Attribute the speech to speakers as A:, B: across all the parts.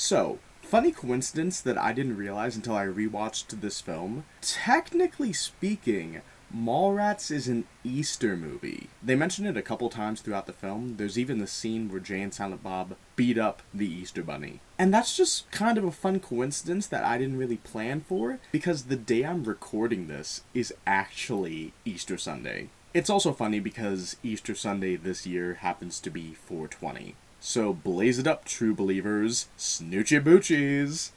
A: So, funny coincidence that I didn't realize until I rewatched this film. Technically speaking, Mallrats is an Easter movie. They mention it a couple times throughout the film. There's even the scene where Jay and Silent Bob beat up the Easter Bunny. And that's just kind of a fun coincidence that I didn't really plan for, because the day I'm recording this is actually Easter Sunday. It's also funny because Easter Sunday this year happens to be 420. So blaze it up, true believers. Snoochie boochies!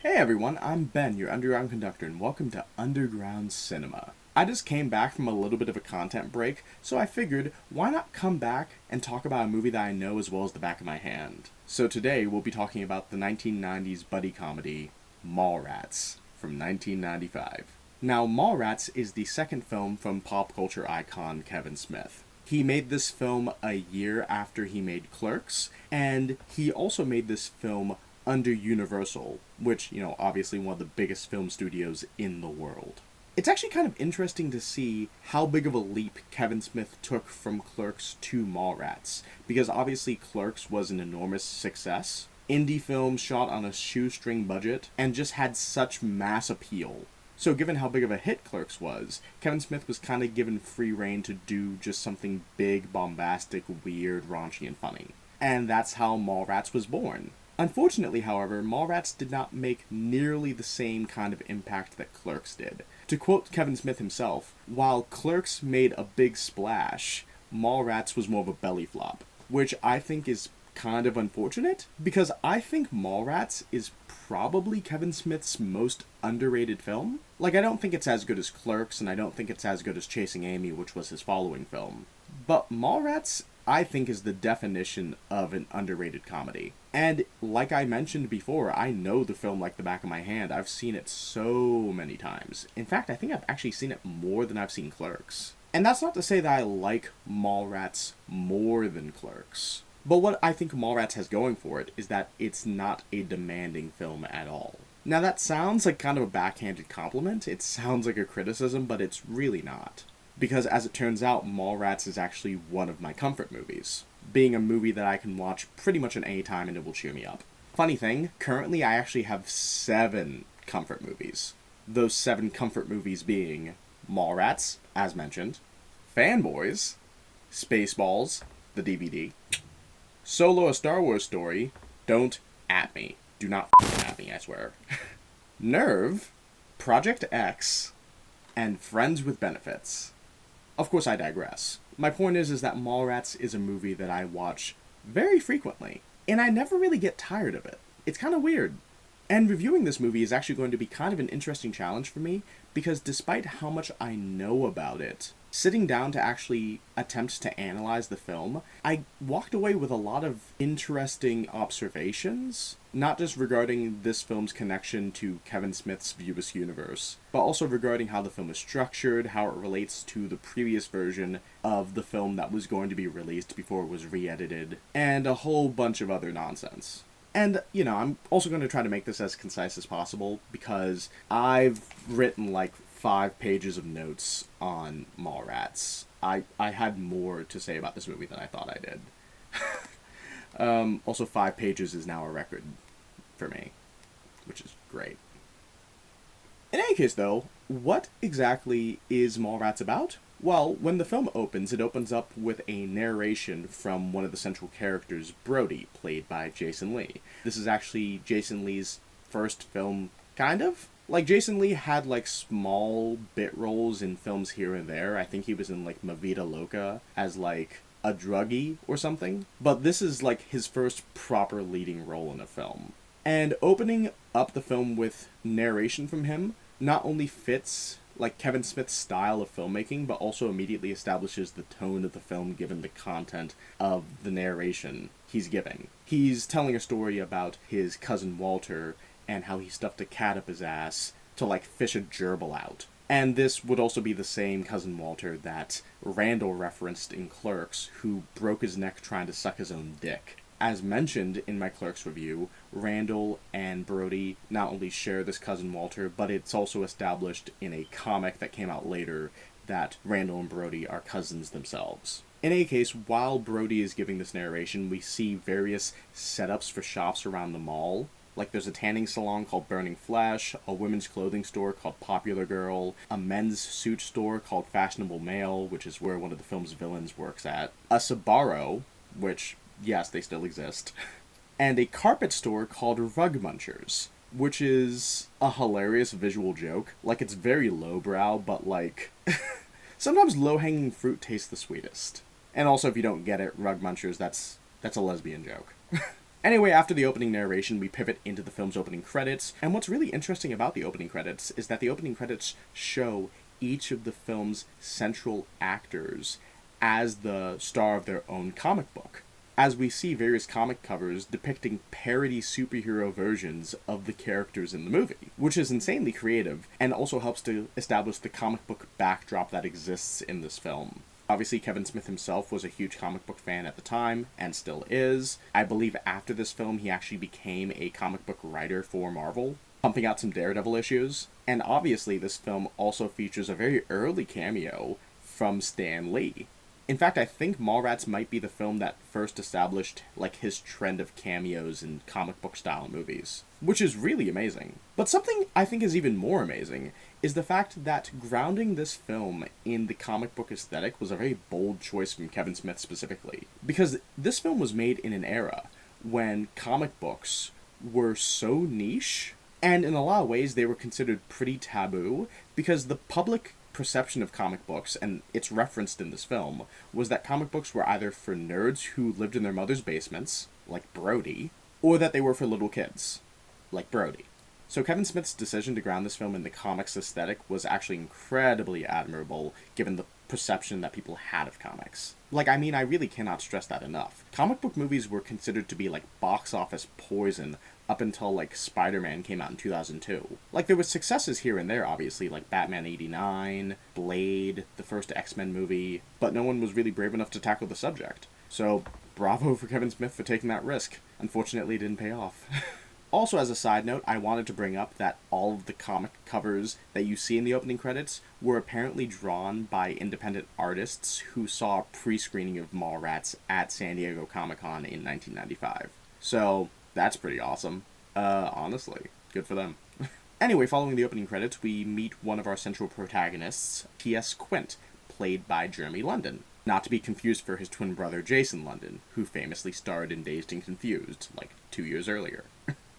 A: Hey everyone, I'm Ben, your underground conductor, and welcome to Underground Cinema. I just came back from a little bit of a content break, so I figured, why not come back and talk about a movie that I know as well as the back of my hand. So today, we'll be talking about the 1990s buddy comedy, Mallrats, from 1995. Now, Mallrats is the second film from pop culture icon Kevin Smith. He made this film a year after he made Clerks, and he also made this film under Universal, which, obviously one of the biggest film studios in the world. It's actually kind of interesting to see how big of a leap Kevin Smith took from Clerks to Mallrats, because obviously Clerks was an enormous success. Indie film shot on a shoestring budget, and just had such mass appeal. So given how big of a hit Clerks was, Kevin Smith was kind of given free rein to do just something big, bombastic, weird, raunchy, and funny. And that's how Mallrats was born. Unfortunately, however, Mallrats did not make nearly the same kind of impact that Clerks did. To quote Kevin Smith himself, while Clerks made a big splash, Mallrats was more of a belly flop, which I think is kind of unfortunate, because I think Mallrats is probably Kevin Smith's most underrated film. I don't think it's as good as Clerks, and I don't think it's as good as Chasing Amy, which was his following film. But Mallrats, I think, is the definition of an underrated comedy. And like I mentioned before, I know the film like the back of my hand. I've seen it so many times. In fact, I think I've actually seen it more than I've seen Clerks. And that's not to say that I like Mallrats more than Clerks. But what I think Mallrats has going for it is that it's not a demanding film at all. Now that sounds like kind of a backhanded compliment. It sounds like a criticism, but it's really not. Because as it turns out, Mallrats is actually one of my comfort movies, being a movie that I can watch pretty much at any time and it will cheer me up. Funny thing, currently I actually have 7 comfort movies. Those 7 comfort movies being Mallrats, as mentioned, Fanboys, Spaceballs, the DVD, Solo: A Star Wars Story, don't at me. Do not at me, I swear. Nerve, Project X, and Friends with Benefits. Of course, I digress. My point is that Mallrats is a movie that I watch very frequently, and I never really get tired of it. It's kind of weird. And reviewing this movie is actually going to be kind of an interesting challenge for me, because despite how much I know about it, sitting down to actually attempt to analyze the film, I walked away with a lot of interesting observations, not just regarding this film's connection to Kevin Smith's View Askewniverse, but also regarding how the film is structured, how it relates to the previous version of the film that was going to be released before it was re-edited, and a whole bunch of other nonsense. And, I'm also going to try to make this as concise as possible, because I've written 5 pages of notes on Mallrats. I had more to say about this movie than I thought I did. Also, 5 pages is now a record for me, which is great. In any case, though, what exactly is Mallrats about? Well, when the film opens, it opens up with a narration from one of the central characters, Brodie, played by Jason Lee. This is actually Jason Lee's first film, kind of? Jason Lee had, small bit roles in films here and there. I think he was in, Ma Vida Loca as, a druggie or something. But this is, his first proper leading role in a film. And opening up the film with narration from him not only fits Kevin Smith's style of filmmaking, but also immediately establishes the tone of the film given the content of the narration he's giving. He's telling a story about his cousin Walter and how he stuffed a cat up his ass to fish a gerbil out. And this would also be the same cousin Walter that Randall referenced in Clerks, who broke his neck trying to suck his own dick. As mentioned in my Clerks review, Randall and Brodie not only share this cousin Walter, but it's also established in a comic that came out later that Randall and Brodie are cousins themselves. In any case, while Brodie is giving this narration, we see various setups for shops around the mall. Like there's a tanning salon called Burning Flesh, a women's clothing store called Popular Girl, a men's suit store called Fashionable Male, which is where one of the film's villains works at, a Sbarro, which, yes, they still exist, and a carpet store called Rug Munchers, which is a hilarious visual joke. Like, it's very lowbrow, but like, sometimes low-hanging fruit tastes the sweetest. And also, if you don't get it, Rug Munchers, that's a lesbian joke. Anyway, after the opening narration, we pivot into the film's opening credits, and what's really interesting about the opening credits is that the opening credits show each of the film's central actors as the star of their own comic book, as we see various comic covers depicting parody superhero versions of the characters in the movie, which is insanely creative, and also helps to establish the comic book backdrop that exists in this film. Obviously, Kevin Smith himself was a huge comic book fan at the time, and still is. I believe after this film, he actually became a comic book writer for Marvel, pumping out some Daredevil issues. And obviously, this film also features a very early cameo from Stan Lee. In fact, I think Mallrats might be the film that first established, like, his trend of cameos in comic book style movies, which is really amazing. But something I think is even more amazing is the fact that grounding this film in the comic book aesthetic was a very bold choice from Kevin Smith specifically, because this film was made in an era when comic books were so niche, and in a lot of ways they were considered pretty taboo, because the public perception of comic books, and it's referenced in this film, was that comic books were either for nerds who lived in their mother's basements, like Brodie, or that they were for little kids, like Brodie. So Kevin Smith's decision to ground this film in the comics aesthetic was actually incredibly admirable, given the perception that people had of comics. Like, I mean, I really cannot stress that enough. Comic book movies were considered to be like box office poison up until, like, Spider-Man came out in 2002. Like, there were successes here and there, obviously, like Batman '89, Blade, the first X-Men movie, but no one was really brave enough to tackle the subject. So, bravo for Kevin Smith for taking that risk. Unfortunately, it didn't pay off. Also, as a side note, I wanted to bring up that all of the comic covers that you see in the opening credits were apparently drawn by independent artists who saw a pre-screening of Mallrats at San Diego Comic-Con in 1995. So, that's pretty awesome. Honestly, good for them. Anyway, following the opening credits, we meet one of our central protagonists, T.S. Quint, played by Jeremy London. Not to be confused for his twin brother Jason London, who famously starred in Dazed and Confused, like 2 years earlier.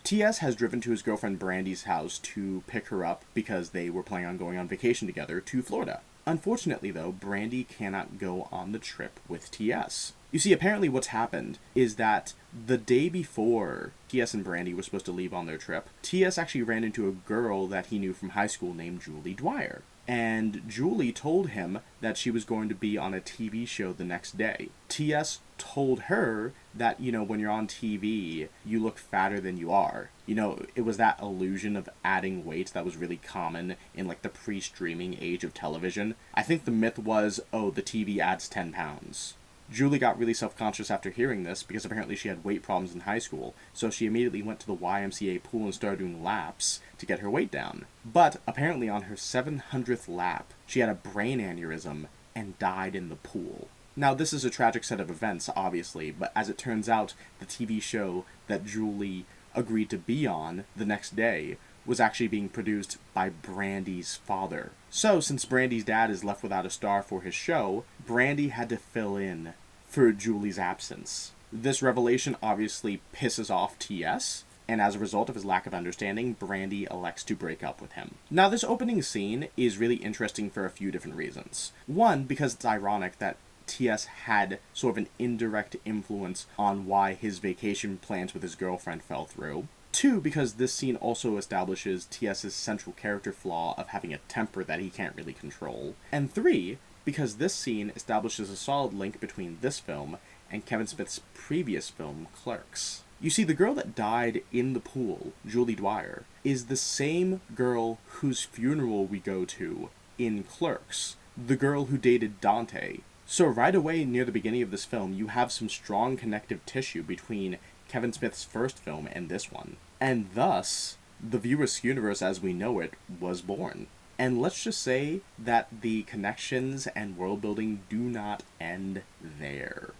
A: T.S. has driven to his girlfriend Brandy's house to pick her up because they were planning on going on vacation together to Florida. Unfortunately, though, Brandy cannot go on the trip with T.S. You see, apparently what's happened is that the day before T.S. and Brandy were supposed to leave on their trip, T.S. actually ran into a girl that he knew from high school named Julie Dwyer. And Julie told him that she was going to be on a TV show the next day. T.S. told her that, you know, when you're on TV, you look fatter than you are. You know, it was that illusion of adding weight that was really common in, like, the pre-streaming age of television. I think the myth was, oh, the TV adds 10 pounds. Julie got really self-conscious after hearing this because apparently she had weight problems in high school, so she immediately went to the YMCA pool and started doing laps to get her weight down. But apparently on her 700th lap, she had a brain aneurysm and died in the pool. Now, this is a tragic set of events, obviously, but as it turns out, the TV show that Julie agreed to be on the next day was actually being produced by Brandy's father. So, since Brandy's dad is left without a star for his show, Brandy had to fill in for Julie's absence. This revelation obviously pisses off T.S., and as a result of his lack of understanding, Brandy elects to break up with him. Now, this opening scene is really interesting for a few different reasons. One, because it's ironic that T.S. had sort of an indirect influence on why his vacation plans with his girlfriend fell through. Two, because this scene also establishes T.S.'s central character flaw of having a temper that he can't really control. And three, because this scene establishes a solid link between this film and Kevin Smith's previous film, Clerks. You see, the girl that died in the pool, Julie Dwyer, is the same girl whose funeral we go to in Clerks, the girl who dated Dante. So right away near the beginning of this film, you have some strong connective tissue between Kevin Smith's first film and this one. And thus, the View Askewniverse as we know it was born. And let's just say that the connections and world building do not end there.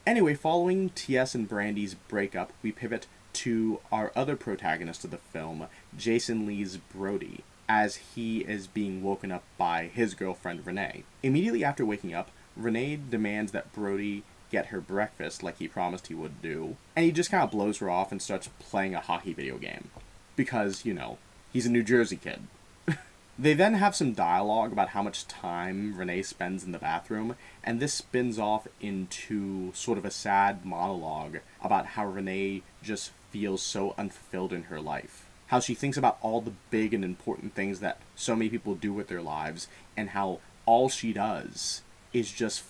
A: Anyway, following T.S. and Brandy's breakup, we pivot to our other protagonist of the film, Jason Lee's Brodie, as he is being woken up by his girlfriend Renee. Immediately after waking up, Renee demands that Brodie get her breakfast like he promised he would do, and he just kind of blows her off and starts playing a hockey video game. Because, you know, he's a New Jersey kid. They then have some dialogue about how much time Renee spends in the bathroom, and this spins off into sort of a sad monologue about how Renee just feels so unfulfilled in her life. How she thinks about all the big and important things that so many people do with their lives, and how all she does is just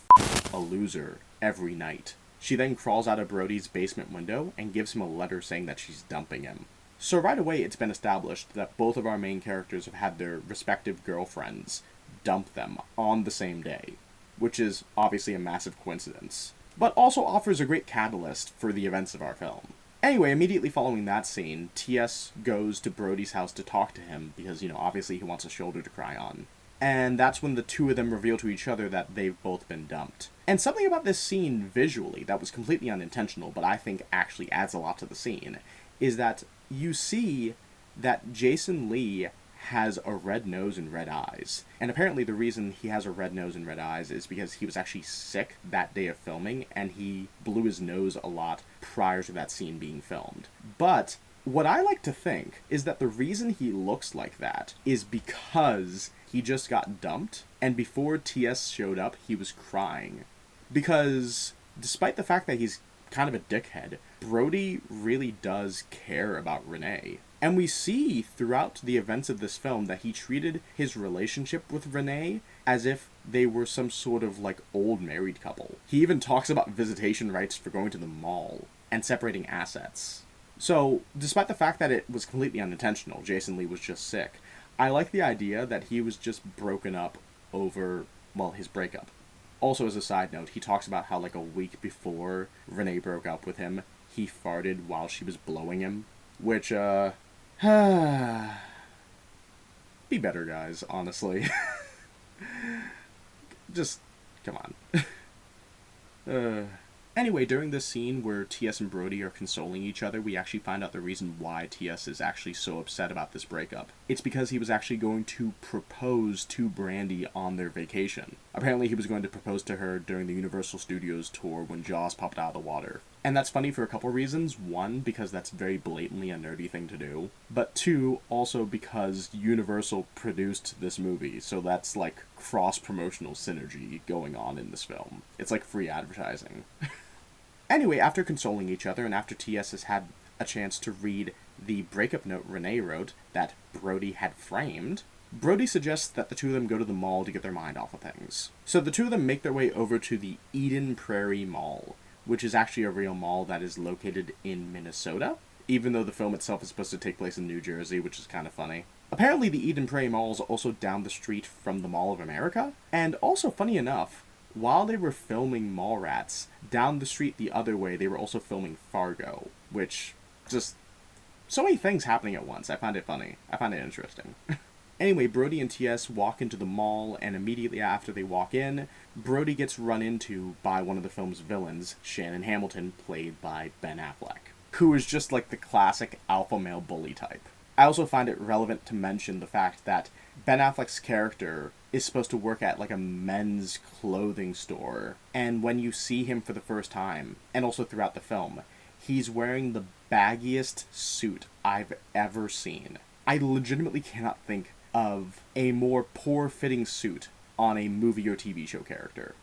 A: a loser every night. She then crawls out of Brodie's basement window and gives him a letter saying that she's dumping him. So right away it's been established that both of our main characters have had their respective girlfriends dump them on the same day, which is obviously a massive coincidence, but also offers a great catalyst for the events of our film. Anyway, immediately following that scene, T.S. goes to Brodie's house to talk to him because, obviously he wants a shoulder to cry on. And that's when the two of them reveal to each other that they've both been dumped. And something about this scene visually that was completely unintentional, but I think actually adds a lot to the scene, is that you see that Jason Lee has a red nose and red eyes. And apparently the reason he has a red nose and red eyes is because he was actually sick that day of filming, and he blew his nose a lot prior to that scene being filmed. But what I like to think is that the reason he looks like that is because he just got dumped, and before T.S. showed up, he was crying. Because despite the fact that he's kind of a dickhead, Brodie really does care about Renee. And we see throughout the events of this film that he treated his relationship with Renee as if they were some sort of old married couple. He even talks about visitation rights for going to the mall and separating assets. So, despite the fact that it was completely unintentional, Jason Lee was just sick, I like the idea that he was just broken up over, his breakup. Also, as a side note, he talks about how, a week before Renee broke up with him, he farted while she was blowing him. Which, be better, guys, honestly. Just, come on. Anyway, during this scene where T.S. and Brodie are consoling each other, we actually find out the reason why T.S. is actually so upset about this breakup. It's because he was actually going to propose to Brandy on their vacation. Apparently he was going to propose to her during the Universal Studios tour when Jaws popped out of the water. And that's funny for a couple reasons. One, because that's very blatantly a nerdy thing to do. But two, also because Universal produced this movie, so that's cross-promotional synergy going on in this film. It's free advertising. Anyway, after consoling each other, and after T.S. has had a chance to read the breakup note Renee wrote that Brodie had framed, Brodie suggests that the two of them go to the mall to get their mind off of things. So the two of them make their way over to the Eden Prairie Mall, which is actually a real mall that is located in Minnesota, even though the film itself is supposed to take place in New Jersey, which is kind of funny. Apparently the Eden Prairie Mall is also down the street from the Mall of America, and also, funny enough, while they were filming Mallrats, down the street the other way, they were also filming Fargo, which, just, so many things happening at once. I find it funny. I find it interesting. Anyway, Brodie and T.S. walk into the mall, and immediately after they walk in, Brodie gets run into by one of the film's villains, Shannon Hamilton, played by Ben Affleck, who is just the classic alpha male bully type. I also find it relevant to mention the fact that Ben Affleck's character is supposed to work at a men's clothing store, and when you see him for the first time, and also throughout the film, he's wearing the baggiest suit I've ever seen. I legitimately cannot think of a more poor-fitting suit on a movie or TV show character.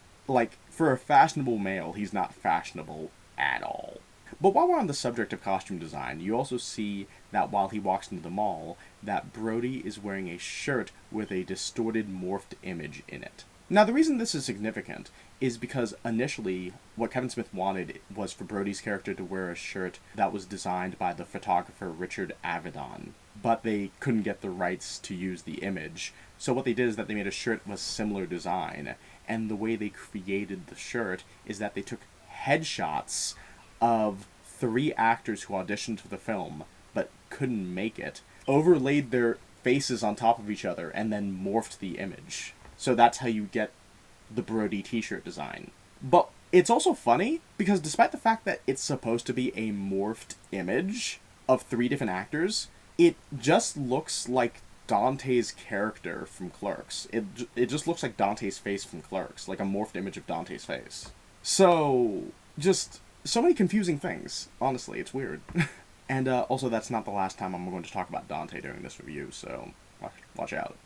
A: For a fashionable male, he's not fashionable at all. But while we're on the subject of costume design, you also see that while he walks into the mall, that Brodie is wearing a shirt with a distorted, morphed image in it. Now, the reason this is significant is because initially, what Kevin Smith wanted was for Brodie's character to wear a shirt that was designed by the photographer Richard Avedon. but they couldn't get the rights to use the image. So what they did is that they made a shirt with similar design, and the way they created the shirt is that they took headshots of 3 actors who auditioned for the film but couldn't make it, overlaid their faces on top of each other, and then morphed the image. So that's how you get the Brodie t-shirt design. But it's also funny, because despite the fact that it's supposed to be a morphed image of 3 different actors, it just looks like Dante's character from Clerks. It just looks like Dante's face from Clerks, like a morphed image of Dante's face. So, just so many confusing things. Honestly, it's weird. And also, that's not the last time I'm going to talk about Dante during this review, so watch out.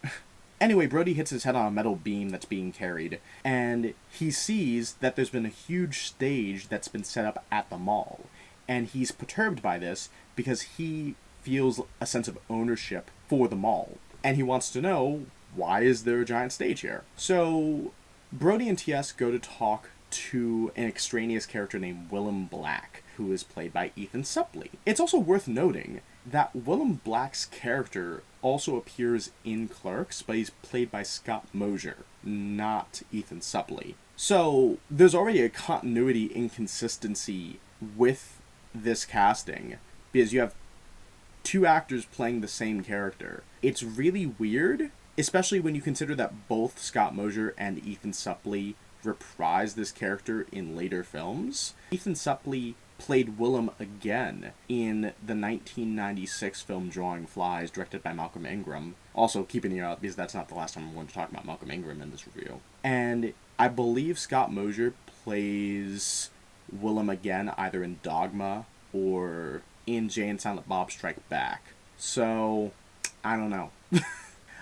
A: Anyway, Brodie hits his head on a metal beam that's being carried, and he sees that there's been a huge stage that's been set up at the mall. And he's perturbed by this because he feels a sense of ownership for the mall. And he wants to know, why is there a giant stage here? So, Brodie and TS go to talk to an extraneous character named Willem Black, who is played by Ethan Suplee. It's also worth noting that Willem Black's character also appears in Clerks, but he's played by Scott Mosier, not Ethan Suplee. So, there's already a continuity inconsistency with this casting, because you have 2 actors playing the same character. It's really weird, especially when you consider that both Scott Mosier and Ethan Suplee reprise this character in later films. Ethan Suplee played Willem again in the 1996 film Drawing Flies, directed by Malcolm Ingram. Also, keep an ear out, because that's not the last time I'm going to talk about Malcolm Ingram in this review. And I believe Scott Mosier plays Willem again, either in Dogma or in Jay and Silent Bob Strike Back. So, I don't know.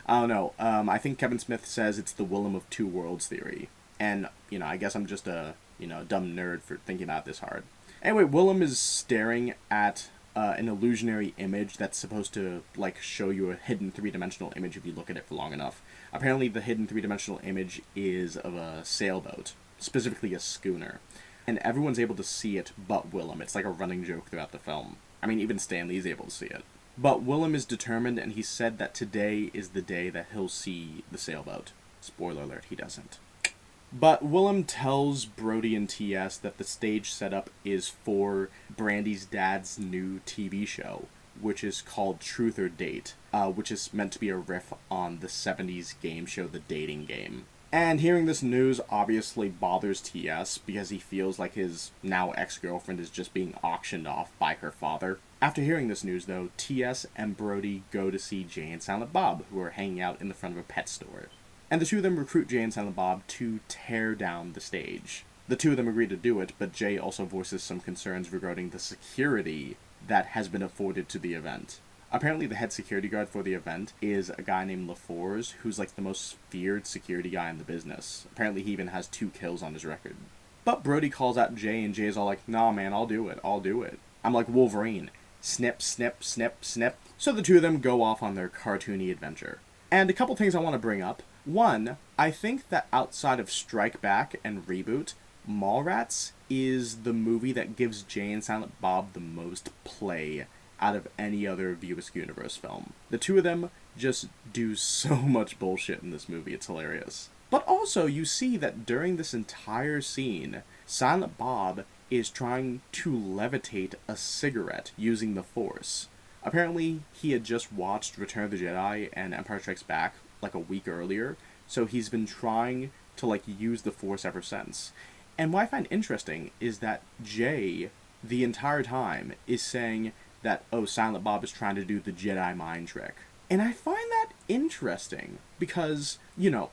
A: I don't know. I think Kevin Smith says it's the Willem of Two Worlds theory. And, I guess I'm just a, dumb nerd for thinking about this hard. Anyway, Willem is staring at an illusionary image that's supposed to, show you a hidden 3-dimensional image if you look at it for long enough. Apparently, the hidden 3-dimensional image is of a sailboat, specifically a schooner. And everyone's able to see it but Willem. It's like a running joke throughout the film. I mean, even Stan Lee's able to see it. But Willem is determined, and he said that today is the day that he'll see the sailboat. Spoiler alert, he doesn't. But Willem tells Brodie and TS that the stage setup is for Brandy's dad's new TV show, which is called Truth or Date, which is meant to be a riff on the 70s game show The Dating Game. And hearing this news obviously bothers TS because he feels like his now ex-girlfriend is just being auctioned off by her father. After hearing this news, though, TS and Brodie go to see Jay and Silent Bob, who are hanging out in the front of a pet store. And the 2 of them recruit Jay and Silent Bob to tear down the stage. The 2 of them agree to do it, but Jay also voices some concerns regarding the security that has been afforded to the event. Apparently the head security guard for the event is a guy named LaFours, who's the most feared security guy in the business. Apparently he even has 2 kills on his record. But Brodie calls out Jay, and Jay's all like, nah man, I'll do it. I'm like Wolverine. Snip, snip, snip, snip. So the 2 of them go off on their cartoony adventure. And a couple things I want to bring up. One, I think that outside of Strike Back and Reboot, Mallrats is the movie that gives Jay and Silent Bob the most play out of any other View Askewniverse film. The 2 of them just do so much bullshit in this movie, it's hilarious. But also, you see that during this entire scene, Silent Bob is trying to levitate a cigarette using the Force. Apparently, he had just watched Return of the Jedi and Empire Strikes Back a week earlier, so he's been trying to use the Force ever since. And what I find interesting is that Jay, the entire time, is saying that, oh, Silent Bob is trying to do the Jedi mind trick. And I find that interesting, because,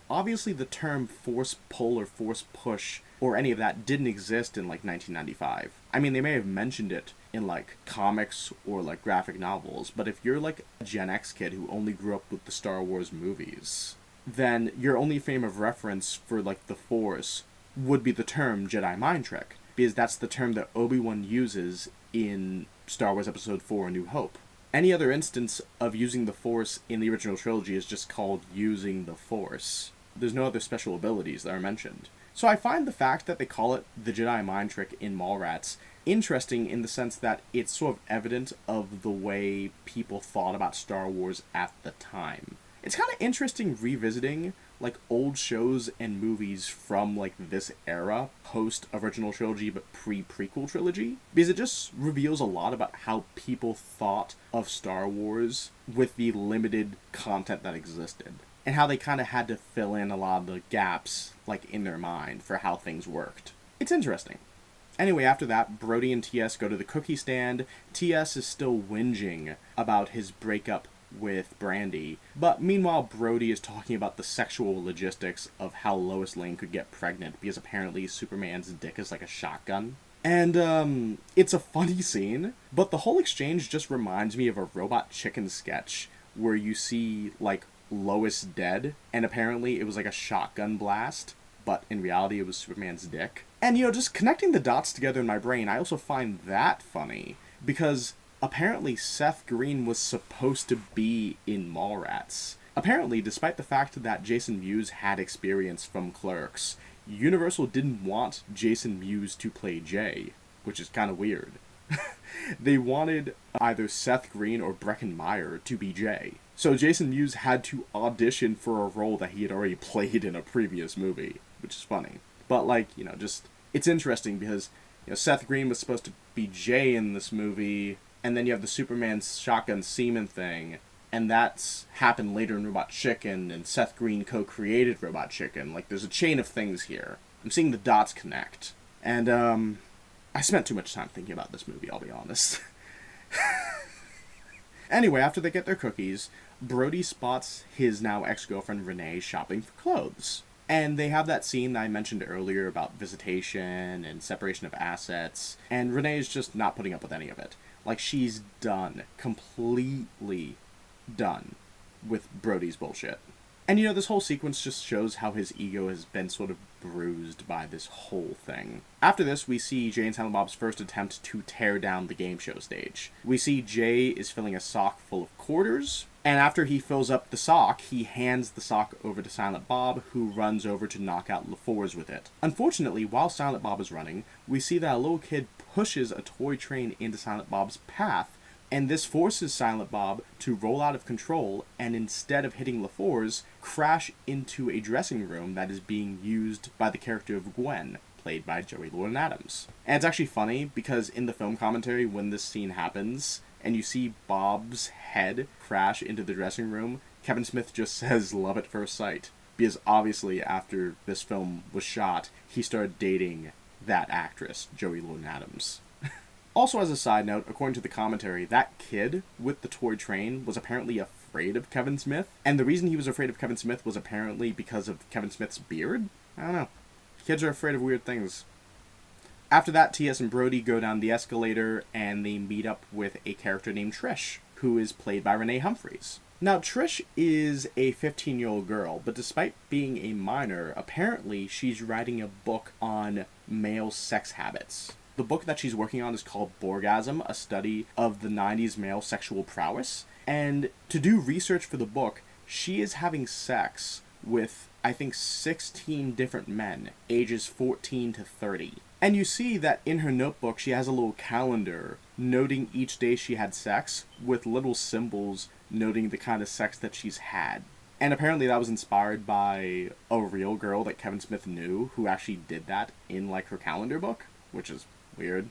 A: obviously the term force pull or force push or any of that didn't exist in 1995. I mean, they may have mentioned it in comics or graphic novels, but if you're a Gen X kid who only grew up with the Star Wars movies, then your only frame of reference for the Force would be the term Jedi mind trick, because that's the term that Obi-Wan uses in Star Wars Episode 4 A New Hope. Any other instance of using the Force in the original trilogy is just called using the Force. There's no other special abilities that are mentioned. So I find the fact that they call it the Jedi mind trick in Mallrats interesting in the sense that it's sort of evident of the way people thought about Star Wars at the time. It's kind of interesting revisiting like old shows and movies from like this era, post original trilogy but pre-prequel trilogy, because it just reveals a lot about how people thought of Star Wars with the limited content that existed, and how they kind of had to fill in a lot of the gaps like in their mind for how things worked. It's interesting. Anyway, after that, Brodie and TS go to the cookie stand. TS is still whinging about his breakup with Brandy, but meanwhile Brodie is talking about the sexual logistics of how Lois Lane could get pregnant, because apparently Superman's dick is like a shotgun. And it's a funny scene, but the whole exchange just reminds me of a Robot Chicken sketch where you see like Lois dead, and apparently it was like a shotgun blast, but in reality it was Superman's dick. And just connecting the dots together in my brain, I also find that funny, because apparently Seth Green was supposed to be in Mallrats. Apparently, despite the fact that Jason Mewes had experience from Clerks, Universal didn't want Jason Mewes to play Jay, which is kind of weird. They wanted either Seth Green or Breckin Meyer to be Jay. So Jason Mewes had to audition for a role that he had already played in a previous movie, which is funny. But it's interesting because Seth Green was supposed to be Jay in this movie, and then you have the Superman shotgun semen thing, and that's happened later in Robot Chicken, and Seth Green co-created Robot Chicken. Like, there's a chain of things here. I'm seeing the dots connect. And, I spent too much time thinking about this movie, I'll be honest. Anyway, after they get their cookies, Brodie spots his now ex-girlfriend Renee shopping for clothes. And they have that scene that I mentioned earlier about visitation and separation of assets, and Renee's just not putting up with any of it. Like, she's done. Completely done with Brodie's bullshit. And this whole sequence just shows how his ego has been sort of bruised by this whole thing. After this, we see Jay and Silent Bob's first attempt to tear down the game show stage. We see Jay is filling a sock full of quarters, and after he fills up the sock, he hands the sock over to Silent Bob, who runs over to knock out LaFours with it. Unfortunately, while Silent Bob is running, we see that a little kid pushes a toy train into Silent Bob's path, and this forces Silent Bob to roll out of control and, instead of hitting LaFours, crash into a dressing room that is being used by the character of Gwen, played by Joey Lauren-Adams. And it's actually funny because in the film commentary, when this scene happens and you see Bob's head crash into the dressing room, Kevin Smith just says love at first sight, because obviously after this film was shot, he started dating that actress, Joey Lauren-Adams. Also, as a side note, according to the commentary, that kid with the toy train was apparently afraid of Kevin Smith, and the reason he was afraid of Kevin Smith was apparently because of Kevin Smith's beard? I don't know. Kids are afraid of weird things. After that, T.S. and Brodie go down the escalator, and they meet up with a character named Trish, who is played by Renee Humphreys. Now, Trish is a 15-year-old girl, but despite being a minor, apparently she's writing a book on male sex habits. The book that she's working on is called Borgasm, a study of the 90s male sexual prowess. And to do research for the book, she is having sex with, I think, 16 different men, ages 14 to 30. And you see that in her notebook, she has a little calendar noting each day she had sex, with little symbols noting the kind of sex that she's had. And apparently that was inspired by a real girl that Kevin Smith knew, who actually did that in, her calendar book, which is weird.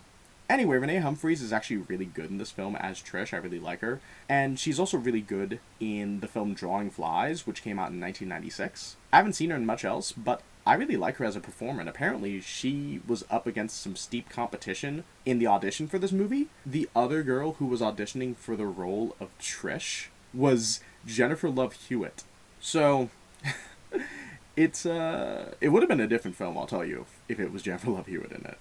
A: Anyway, Renee Humphreys is actually really good in this film as Trish. I really like her. And she's also really good in the film Drawing Flies, which came out in 1996. I haven't seen her in much else, but I really like her as a performer, and apparently she was up against some steep competition in the audition for this movie. The other girl who was auditioning for the role of Trish was Jennifer Love Hewitt. So, it would have been a different film, I'll tell you, if it was Jennifer Love Hewitt in it.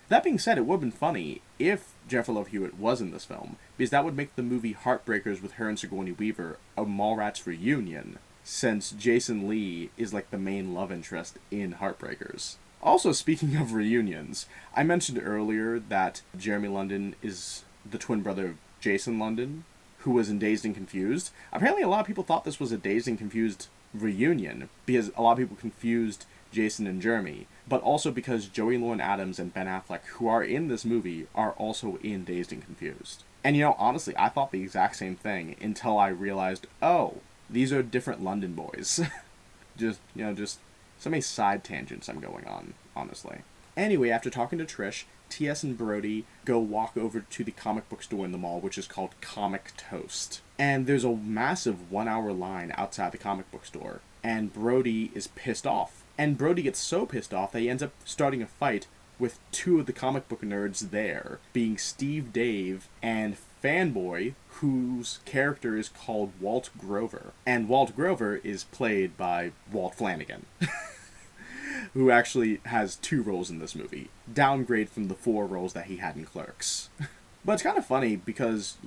A: That being said, it would have been funny if Jennifer Love Hewitt was in this film, because that would make the movie Heartbreakers with her and Sigourney Weaver a Mallrats reunion, since Jason Lee is the main love interest in Heartbreakers. Also, speaking of reunions, I mentioned earlier that Jeremy London is the twin brother of Jason London, who was in Dazed and Confused. Apparently a lot of people thought this was a Dazed and Confused reunion, because a lot of people confused Jason and Jeremy, but also because Joey Lauren Adams and Ben Affleck, who are in this movie, are also in Dazed and Confused. And honestly, I thought the exact same thing until I realized, oh, these are different London boys. just so many side tangents I'm going on, honestly. Anyway, after talking to Trish, TS and Brodie go walk over to the comic book store in the mall, which is called Comic Toast. And there's a massive 1 hour line outside the comic book store, and Brodie is pissed off. And Brodie gets so pissed off that he ends up starting a fight with two of the comic book nerds there, being Steve Dave and Fanboy, whose character is called Walt Grover. And Walt Grover is played by Walt Flanagan, who actually has 2 roles in this movie, downgrade from the 4 roles that he had in Clerks. But it's kind of funny because,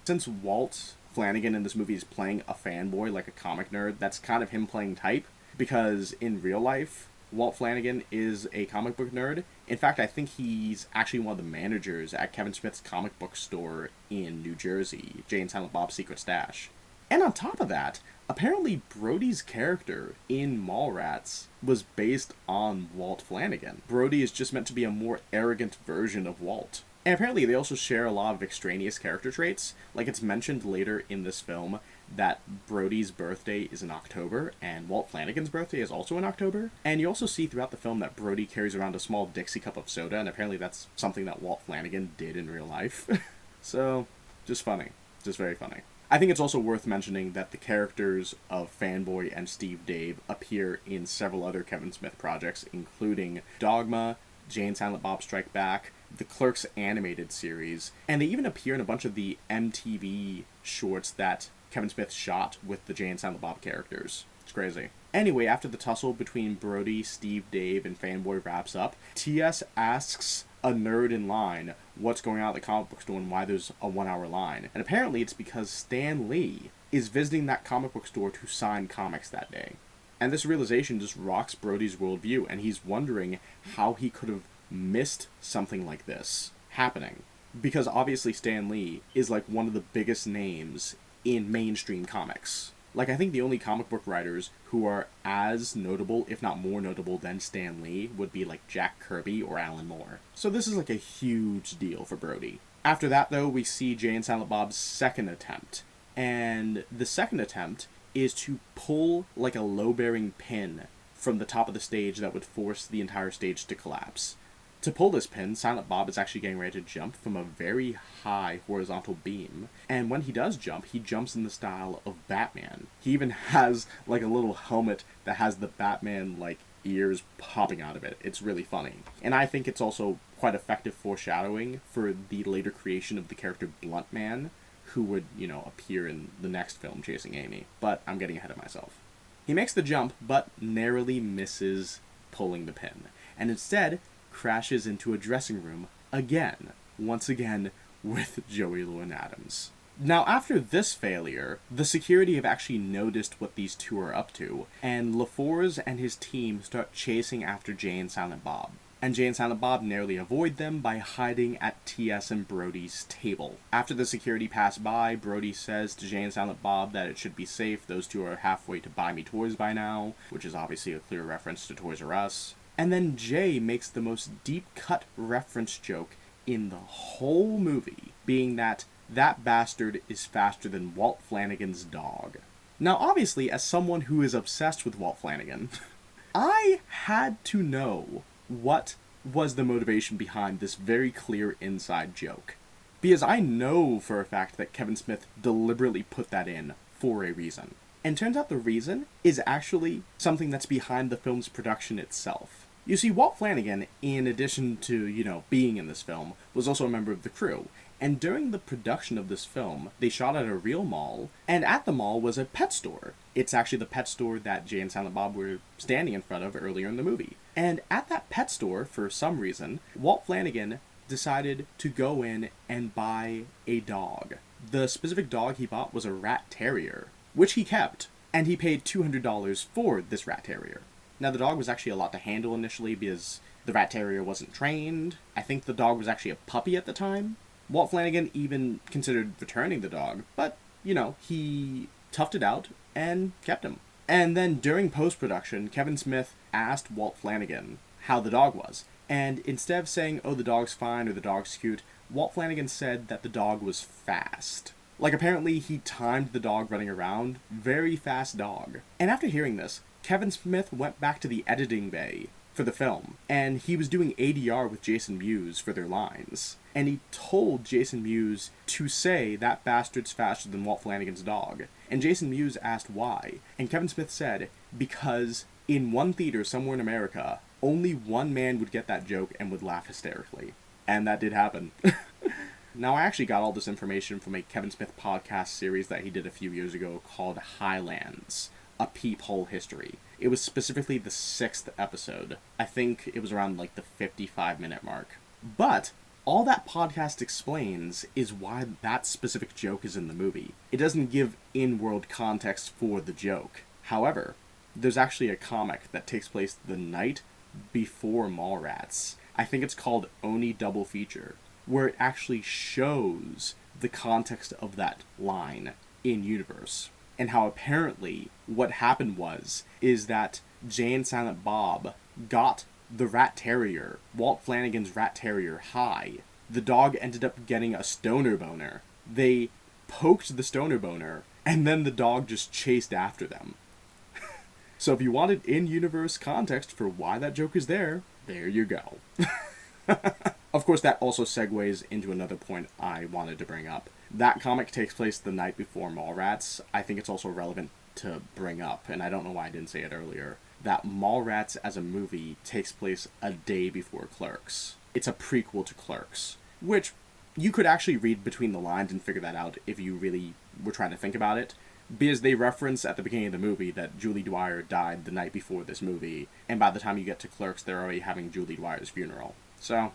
A: since Walt Flanagan in this movie is playing a fanboy, like a comic nerd, that's kind of him playing type, because in real life, Walt Flanagan is a comic book nerd. In fact, I think he's actually one of the managers at Kevin Smith's comic book store in New Jersey, Jay and Silent Bob's Secret Stash. And on top of that, apparently Brodie's character in Mallrats was based on Walt Flanagan. Brodie is just meant to be a more arrogant version of Walt. And apparently they also share a lot of extraneous character traits. Like, it's mentioned later in this film that Brodie's birthday is in October, and Walt Flanagan's birthday is also in October. And you also see throughout the film that Brodie carries around a small Dixie cup of soda, and apparently that's something that Walt Flanagan did in real life. So, just funny. Just very funny. I think it's also worth mentioning that the characters of Fanboy and Steve Dave appear in several other Kevin Smith projects, including Dogma, Jay and Silent Bob Strike Back, the Clerks animated series, and they even appear in a bunch of the MTV shorts that Kevin Smith shot with the Jay and Silent Bob characters. It's crazy. Anyway, after the tussle between Brodie, Steve, Dave, and Fanboy wraps up, TS asks a nerd in line what's going on at the comic book store and why there's a 1 hour line. And apparently it's because Stan Lee is visiting that comic book store to sign comics that day. And this realization just rocks Brodie's worldview, and he's wondering how he could have missed something like this happening. Because obviously Stan Lee is like one of the biggest names in mainstream comics. Like, I think the only comic book writers who are as notable, if not more notable, than Stan Lee would be like Jack Kirby or Alan Moore. So this is like a huge deal for Brodie. After that, though, we see Jay and Silent Bob's second attempt. And the second attempt is to pull like a low-bearing pin from the top of the stage that would force the entire stage to collapse. To pull this pin, Silent Bob is actually getting ready to jump from a very high horizontal beam. And when he does jump, he jumps in the style of Batman. He even has like a little helmet that has the Batman like ears popping out of it. It's really funny. And I think it's also quite effective foreshadowing for the later creation of the character Blunt Man, who would, appear in the next film, Chasing Amy. But I'm getting ahead of myself. He makes the jump, but narrowly misses pulling the pin. And instead crashes into a dressing room again, once again with Joey Lauren Adams. Now, after this failure, the security have actually noticed what these two are up to, and LaForge and his team start chasing after Jay and Silent Bob. And Jay and Silent Bob narrowly avoid them by hiding at TS and Brodie's table. After the security pass by, Brodie says to Jay and Silent Bob that it should be safe. Those two are halfway to Buy Me Toys by now, which is obviously a clear reference to Toys R Us. And then Jay makes the most deep-cut reference joke in the whole movie, being that bastard is faster than Walt Flanagan's dog. Now, obviously, as someone who is obsessed with Walt Flanagan, I had to know what was the motivation behind this very clear inside joke. Because I know for a fact that Kevin Smith deliberately put that in for a reason. And turns out the reason is actually something that's behind the film's production itself. You see, Walt Flanagan, in addition to, being in this film, was also a member of the crew. And during the production of this film, they shot at a real mall, and at the mall was a pet store. It's actually the pet store that Jay and Silent Bob were standing in front of earlier in the movie. And at that pet store, for some reason, Walt Flanagan decided to go in and buy a dog. The specific dog he bought was a rat terrier, which he kept, and he paid $200 for this rat terrier. Now, the dog was actually a lot to handle initially because the rat terrier wasn't trained. I think the dog was actually a puppy at the time. Walt Flanagan even considered returning the dog, but, he toughed it out and kept him. And then during post-production, Kevin Smith asked Walt Flanagan how the dog was. And instead of saying, oh, the dog's fine or the dog's cute, Walt Flanagan said that the dog was fast. Like, apparently he timed the dog running around. Very fast dog. And after hearing this, Kevin Smith went back to the editing bay for the film, and he was doing ADR with Jason Mewes for their lines. And he told Jason Mewes to say that bastard's faster than Walt Flanagan's dog. And Jason Mewes asked why. And Kevin Smith said, because in one theater somewhere in America, only one man would get that joke and would laugh hysterically. And that did happen. Now, I actually got all this information from a Kevin Smith podcast series that he did a few years ago called Highlands, A Peephole History. It was specifically the 6th episode. I think it was around like the 55-minute mark. But all that podcast explains is why that specific joke is in the movie. It doesn't give in-world context for the joke. However, there's actually a comic that takes place the night before Mallrats. I think it's called Oni Double Feature, where it actually shows the context of that line in universe. And how apparently what happened is that Jay and Silent Bob got the rat terrier, Walt Flanagan's rat terrier, high. The dog ended up getting a stoner boner. They poked the stoner boner, and then the dog just chased after them. So if you wanted in-universe context for why that joke is there you go. Of course, that also segues into another point I wanted to bring up. That comic takes place the night before Mallrats. I think it's also relevant to bring up, and I don't know why I didn't say it earlier, that Mallrats as a movie takes place a day before Clerks. It's a prequel to Clerks, which you could actually read between the lines and figure that out if you really were trying to think about it, because they reference at the beginning of the movie that Julie Dwyer died the night before this movie, and by the time you get to Clerks, they're already having Julie Dwyer's funeral. So,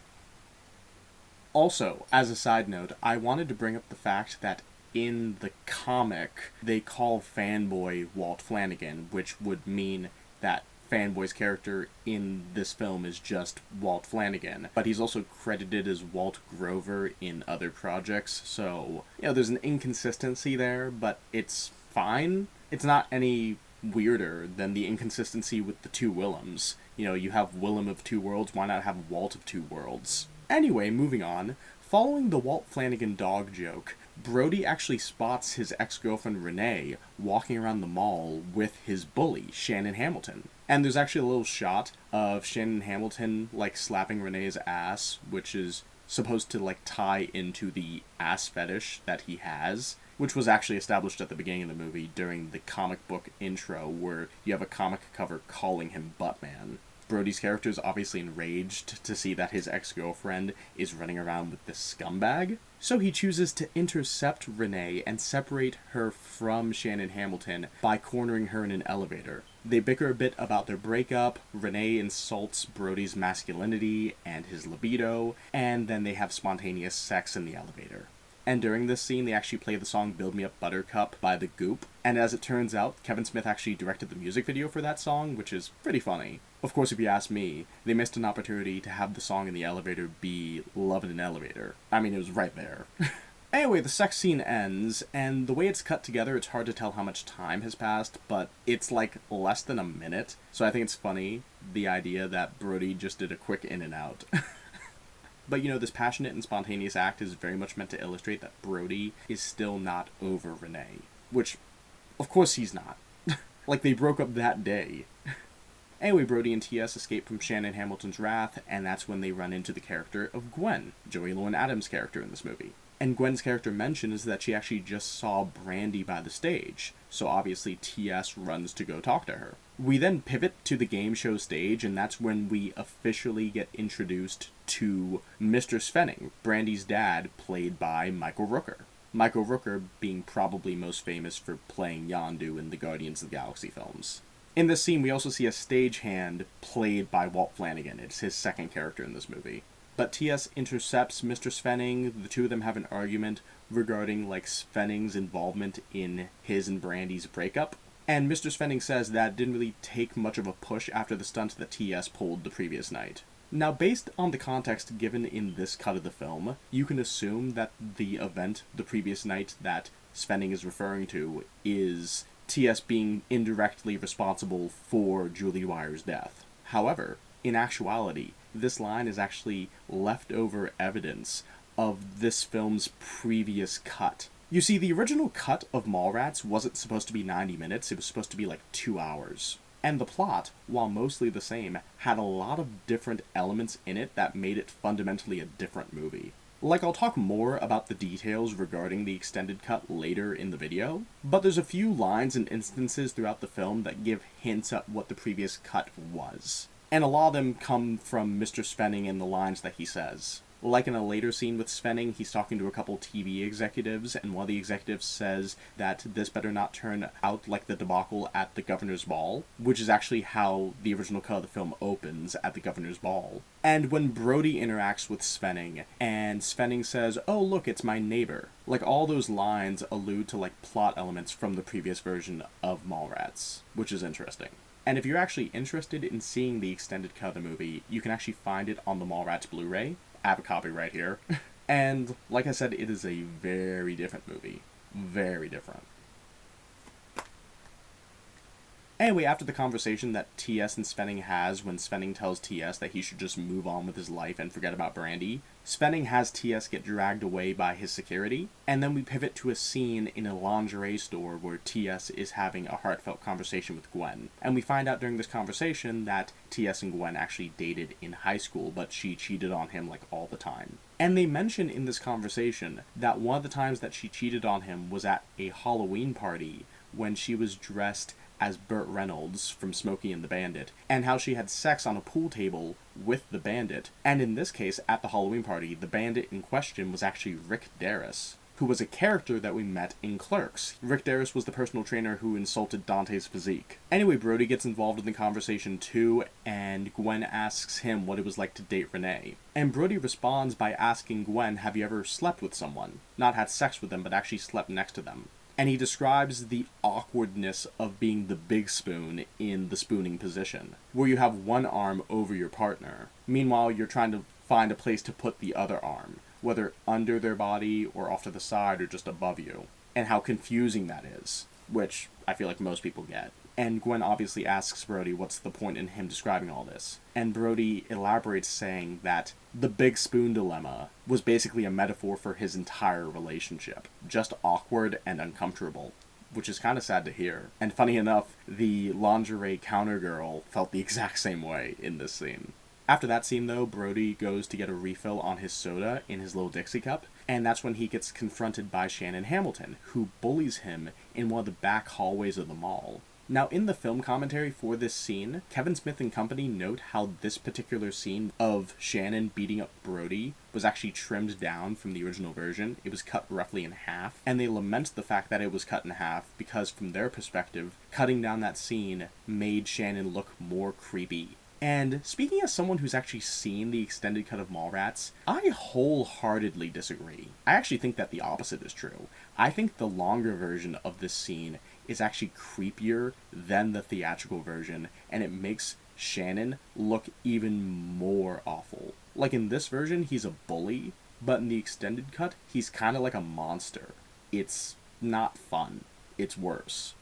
A: also, as a side note, I wanted to bring up the fact that in the comic, they call Fanboy Walt Flanagan, which would mean that Fanboy's character in this film is just Walt Flanagan, but he's also credited as Walt Grover in other projects, so, there's an inconsistency there, but it's fine. It's not any weirder than the inconsistency with the two Willems. You have Willem of Two Worlds, why not have Walt of Two Worlds? Anyway, moving on. Following the Walt Flanagan dog joke, Brodie actually spots his ex-girlfriend Renee walking around the mall with his bully, Shannon Hamilton. And there's actually a little shot of Shannon Hamilton, slapping Renee's ass, which is supposed to, tie into the ass fetish that he has, which was actually established at the beginning of the movie during the comic book intro, where you have a comic cover calling him Buttman. Brodie's character is obviously enraged to see that his ex-girlfriend is running around with this scumbag, so he chooses to intercept Renee and separate her from Shannon Hamilton by cornering her in an elevator. They bicker a bit about their breakup, Renee insults Brodie's masculinity and his libido, and then they have spontaneous sex in the elevator. And during this scene, they actually play the song Build Me Up Buttercup by The Goop. And as it turns out, Kevin Smith actually directed the music video for that song, which is pretty funny. Of course, if you ask me, they missed an opportunity to have the song in the elevator be Love in an Elevator. I mean, it was right there. Anyway, the sex scene ends, and the way it's cut together, it's hard to tell how much time has passed, but it's less than a minute. So I think it's funny, the idea that Brodie just did a quick in and out. But, this passionate and spontaneous act is very much meant to illustrate that Brodie is still not over Renee. Which, of course he's not. They broke up that day. Anyway, Brodie and T.S. escape from Shannon Hamilton's wrath, and that's when they run into the character of Gwen, Joey Lauren Adams' character in this movie. And Gwen's character mentions that she actually just saw Brandy by the stage, so obviously T.S. runs to go talk to her. We then pivot to the game show stage, and that's when we officially get introduced to Mr. Svenning, Brandy's dad, played by Michael Rooker. Michael Rooker being probably most famous for playing Yondu in the Guardians of the Galaxy films. In this scene, we also see a stagehand played by Walt Flanagan. It's his second character in this movie. But T.S. intercepts Mr. Svenning. The two of them have an argument regarding, Svenning's involvement in his and Brandy's breakup. And Mr. Svenning says that it didn't really take much of a push after the stunt that T.S. pulled the previous night. Now, based on the context given in this cut of the film, you can assume that the event the previous night that Svenning is referring to is T.S. being indirectly responsible for Julie Dwyer's death. However, in actuality, this line is actually leftover evidence of this film's previous cut. You see, the original cut of Mallrats wasn't supposed to be 90 minutes, it was supposed to be like 2 hours. And the plot, while mostly the same, had a lot of different elements in it that made it fundamentally a different movie. Like, I'll talk more about the details regarding the extended cut later in the video, but there's a few lines and instances throughout the film that give hints at what the previous cut was. And a lot of them come from Mr. Svenning and the lines that he says. Like in a later scene with Svenning, he's talking to a couple TV executives, and one of the executives says that this better not turn out like the debacle at the Governor's Ball, which is actually how the original cut of the film opens, at the Governor's Ball. And when Brodie interacts with Svenning, and Svenning says, "Oh look, it's my neighbor," like all those lines allude to like plot elements from the previous version of Mallrats, which is interesting. And if you're actually interested in seeing the extended cut of the movie, you can actually find it on the Mallrats Blu-ray. I have a copy right here. And, like I said, it is a very different movie. Very different. Anyway, after the conversation that T.S. and Svenning has when Svenning tells T.S. that he should just move on with his life and forget about Brandy, Svenning has T.S. get dragged away by his security, and then we pivot to a scene in a lingerie store where T.S. is having a heartfelt conversation with Gwen. And we find out during this conversation that T.S. and Gwen actually dated in high school, but she cheated on him like all the time. And they mention in this conversation that one of the times that she cheated on him was at a Halloween party when she was dressed as Burt Reynolds from Smokey and the Bandit, and how she had sex on a pool table with the Bandit. And in this case, at the Halloween party, the Bandit in question was actually Rick Darris, who was a character that we met in Clerks. Rick Darris was the personal trainer who insulted Dante's physique. Anyway, Brodie gets involved in the conversation too, and Gwen asks him what it was like to date Renee. And Brodie responds by asking Gwen, have you ever slept with someone? Not had sex with them, but actually slept next to them. And he describes the awkwardness of being the big spoon in the spooning position, where you have one arm over your partner. Meanwhile, you're trying to find a place to put the other arm, whether under their body or off to the side or just above you, and how confusing that is, which I feel like most people get. And Gwen obviously asks Brodie what's the point in him describing all this. And Brodie elaborates saying that the big spoon dilemma was basically a metaphor for his entire relationship. Just awkward and uncomfortable, which is kind of sad to hear. And funny enough, the lingerie counter girl felt the exact same way in this scene. After that scene though, Brodie goes to get a refill on his soda in his little Dixie cup, and that's when he gets confronted by Shannon Hamilton, who bullies him in one of the back hallways of the mall. Now, in the film commentary for this scene, Kevin Smith and company note how this particular scene of Shannon beating up Brodie was actually trimmed down from the original version. It was cut roughly in half, and they lament the fact that it was cut in half because, from their perspective, cutting down that scene made Shannon look more creepy. And speaking as someone who's actually seen the extended cut of Mallrats, I wholeheartedly disagree. I actually think that the opposite is true. I think the longer version of this scene is actually creepier than the theatrical version, and it makes Shannon look even more awful. Like in this version, he's a bully, but in the extended cut, he's kind of like a monster. It's not fun. It's worse.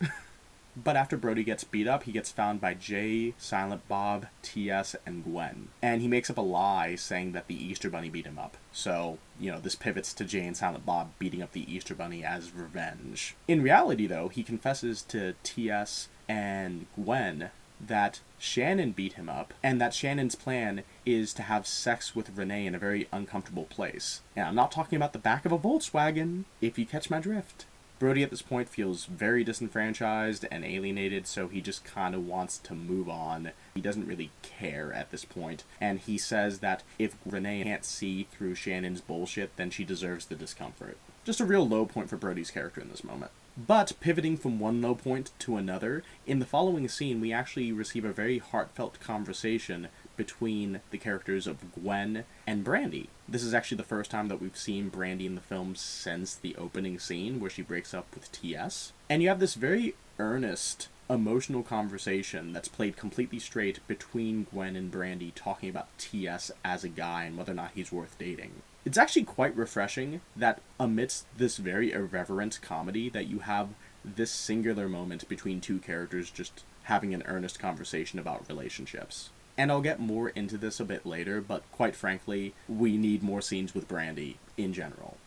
A: But after Brodie gets beat up, he gets found by Jay, Silent Bob, T.S., and Gwen. And he makes up a lie saying that the Easter Bunny beat him up. So, this pivots to Jay and Silent Bob beating up the Easter Bunny as revenge. In reality, though, he confesses to T.S. and Gwen that Shannon beat him up, and that Shannon's plan is to have sex with Renee in a very uncomfortable place. And I'm not talking about the back of a Volkswagen, if you catch my drift. Brodie at this point feels very disenfranchised and alienated, so he just kind of wants to move on. He doesn't really care at this point, and he says that if Renee can't see through Shannon's bullshit, then she deserves the discomfort. Just a real low point for Brodie's character in this moment. But, pivoting from one low point to another, in the following scene we actually receive a very heartfelt conversation between the characters of Gwen and Brandy. This is actually the first time that we've seen Brandy in the film since the opening scene where she breaks up with T.S. And you have this very earnest, emotional conversation that's played completely straight between Gwen and Brandy talking about T.S. as a guy and whether or not he's worth dating. It's actually quite refreshing that amidst this very irreverent comedy that you have this singular moment between two characters just having an earnest conversation about relationships. And I'll get more into this a bit later, but quite frankly, we need more scenes with Brandy in general.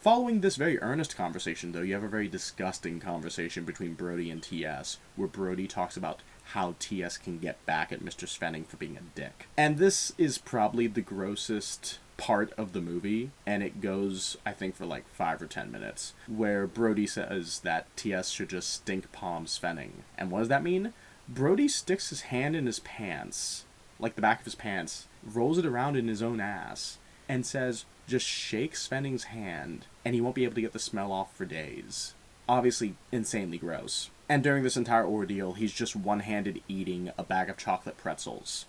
A: Following this very earnest conversation, though, you have a very disgusting conversation between Brodie and T.S., where Brodie talks about how T.S. can get back at Mr. Svenning for being a dick. And this is probably the grossest part of the movie, and it goes, I think, for like 5 or 10 minutes, where Brodie says that T.S. should just stink palm Svenning. And what does that mean? Brodie sticks his hand in his pants, like the back of his pants, rolls it around in his own ass, and says, just shake Svenning's hand, and he won't be able to get the smell off for days. Obviously, insanely gross. And during this entire ordeal, he's just one-handed eating a bag of chocolate pretzels.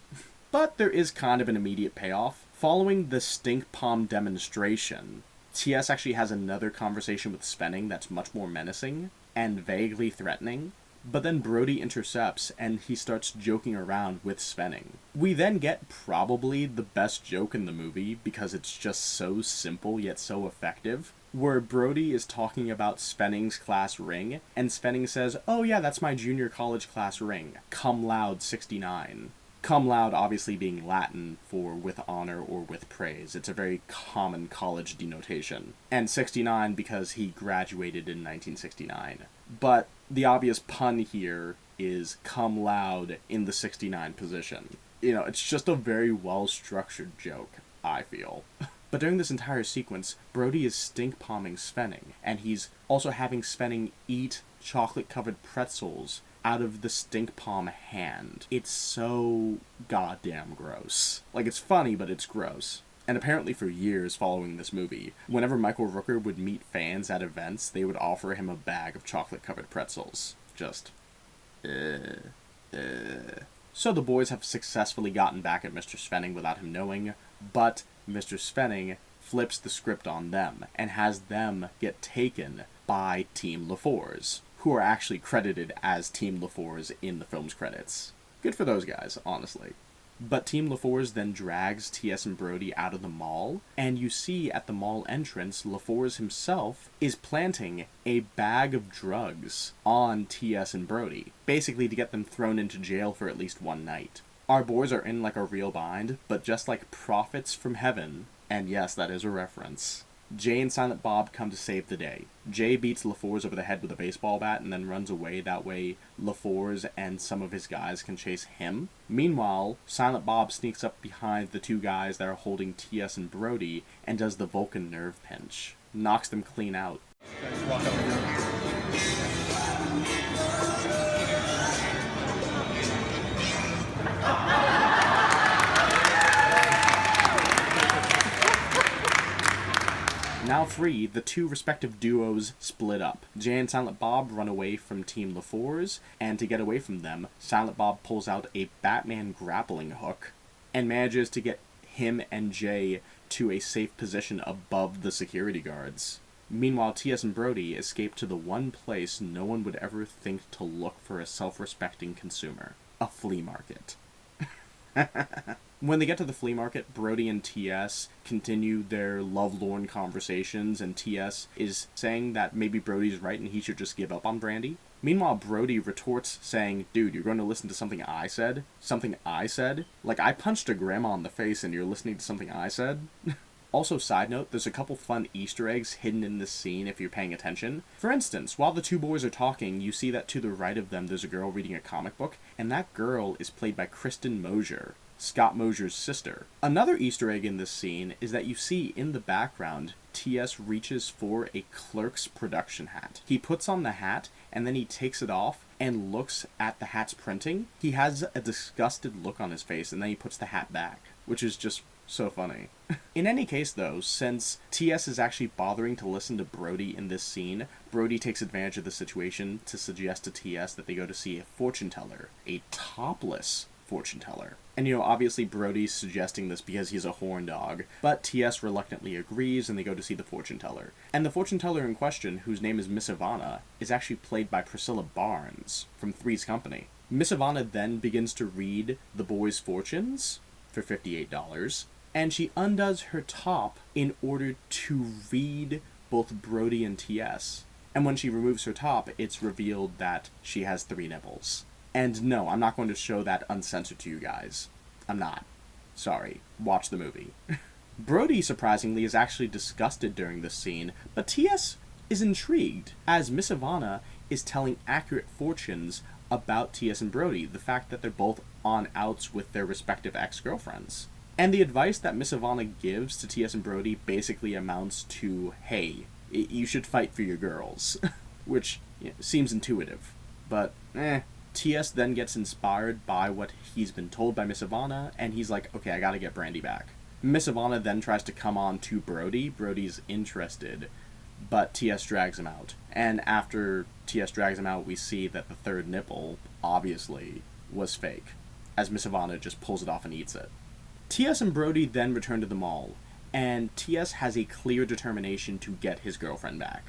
A: But there is kind of an immediate payoff. Following the stink palm demonstration, T.S. actually has another conversation with Svenning that's much more menacing and vaguely threatening. But then Brodie intercepts, and he starts joking around with Svenning. We then get probably the best joke in the movie, because it's just so simple yet so effective, where Brodie is talking about Svenning's class ring, and Svenning says, oh yeah, that's my junior college class ring, cum laude 69. Cum laude obviously being Latin for with honor or with praise. It's a very common college denotation. And 69 because he graduated in 1969. But the obvious pun here is cum laude in the 69 position. You know, it's just a very well-structured joke, I feel. But during this entire sequence, Brodie is stink-palming Svenning, and he's also having Svenning eat chocolate-covered pretzels out of the stink palm hand. It's so goddamn gross. Like, it's funny, but it's gross. And apparently for years following this movie, whenever Michael Rooker would meet fans at events, they would offer him a bag of chocolate-covered pretzels. Just, So the boys have successfully gotten back at Mr. Svenning without him knowing, but Mr. Svenning flips the script on them and has them get taken by Team LaFours, who are actually credited as Team LaFours in the film's credits. Good for those guys, honestly. But Team LaFours then drags T.S. and Brodie out of the mall, and you see at the mall entrance, LaFours himself is planting a bag of drugs on T.S. and Brodie, basically to get them thrown into jail for at least one night. Our boys are in like a real bind, but just like prophets from heaven, and yes, that is a reference, Jay and Silent Bob come to save the day. Jay beats LaFours over the head with a baseball bat and then runs away. That way, LaFours and some of his guys can chase him. Meanwhile, Silent Bob sneaks up behind the two guys that are holding T.S. and Brodie and does the Vulcan nerve pinch. Knocks them clean out. Now free, the two respective duos split up. Jay and Silent Bob run away from Team LaFours, and to get away from them, Silent Bob pulls out a Batman grappling hook and manages to get him and Jay to a safe position above the security guards. Meanwhile, T.S. and Brodie escape to the one place no one would ever think to look for a self-respecting consumer: a flea market. When they get to the flea market, Brodie and T.S. continue their lovelorn conversations, and T.S. is saying that maybe Brodie's right and he should just give up on Brandy. Meanwhile, Brodie retorts saying, dude, you're going to listen to something I said? Something I said? Like, I punched a grandma in the face and you're listening to something I said? Also, side note, there's a couple fun Easter eggs hidden in this scene if you're paying attention. For instance, while the two boys are talking, you see that to the right of them there's a girl reading a comic book, and that girl is played by Kristen Mosier, Scott Mosier's sister. Another Easter egg in this scene is that you see in the background T.S. reaches for a Clerks production hat. He puts on the hat, and then he takes it off and looks at the hat's printing. He has a disgusted look on his face, and then he puts the hat back, which is just so funny. In any case, though, since T.S. is actually bothering to listen to Brodie in this scene, Brodie takes advantage of the situation to suggest to T.S. that they go to see a fortune teller, a topless fortune teller. And, you know, obviously Brodie's suggesting this because he's a horn dog, but T.S. reluctantly agrees, and they go to see the fortune teller. And the fortune teller in question, whose name is Miss Ivana, is actually played by Priscilla Barnes from Three's Company. Miss Ivana then begins to read the boys' fortunes for $58, and she undoes her top in order to read both Brodie and T.S. And when she removes her top, it's revealed that she has 3 nipples. And no, I'm not going to show that uncensored to you guys. I'm not. Sorry. Watch the movie. Brodie, surprisingly, is actually disgusted during this scene, but T.S. is intrigued, as Miss Ivana is telling accurate fortunes about T.S. and Brodie, the fact that they're both on outs with their respective ex-girlfriends. And the advice that Miss Ivana gives to T.S. and Brodie basically amounts to, hey, you should fight for your girls. Which seems intuitive. But, T.S. then gets inspired by what he's been told by Miss Ivana, and he's like, okay, I gotta get Brandy back. Miss Ivana then tries to come on to Brodie. Brodie's interested, but T.S. drags him out. And after T.S. drags him out, we see that the 3rd nipple, obviously, was fake, as Miss Ivana just pulls it off and eats it. T.S. and Brodie then return to the mall, and T.S. has a clear determination to get his girlfriend back.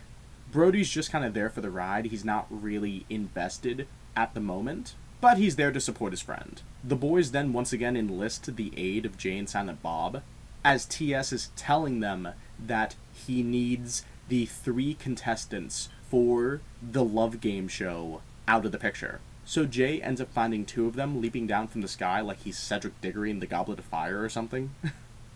A: Brodie's just kind of there for the ride. He's not really invested at the moment, but he's there to support his friend. The boys then once again enlist the aid of Jay and Silent Bob, as T.S. is telling them that he needs the 3 contestants for the love game show out of the picture. So Jay ends up finding 2 of them leaping down from the sky like he's Cedric Diggory in the Goblet of Fire or something.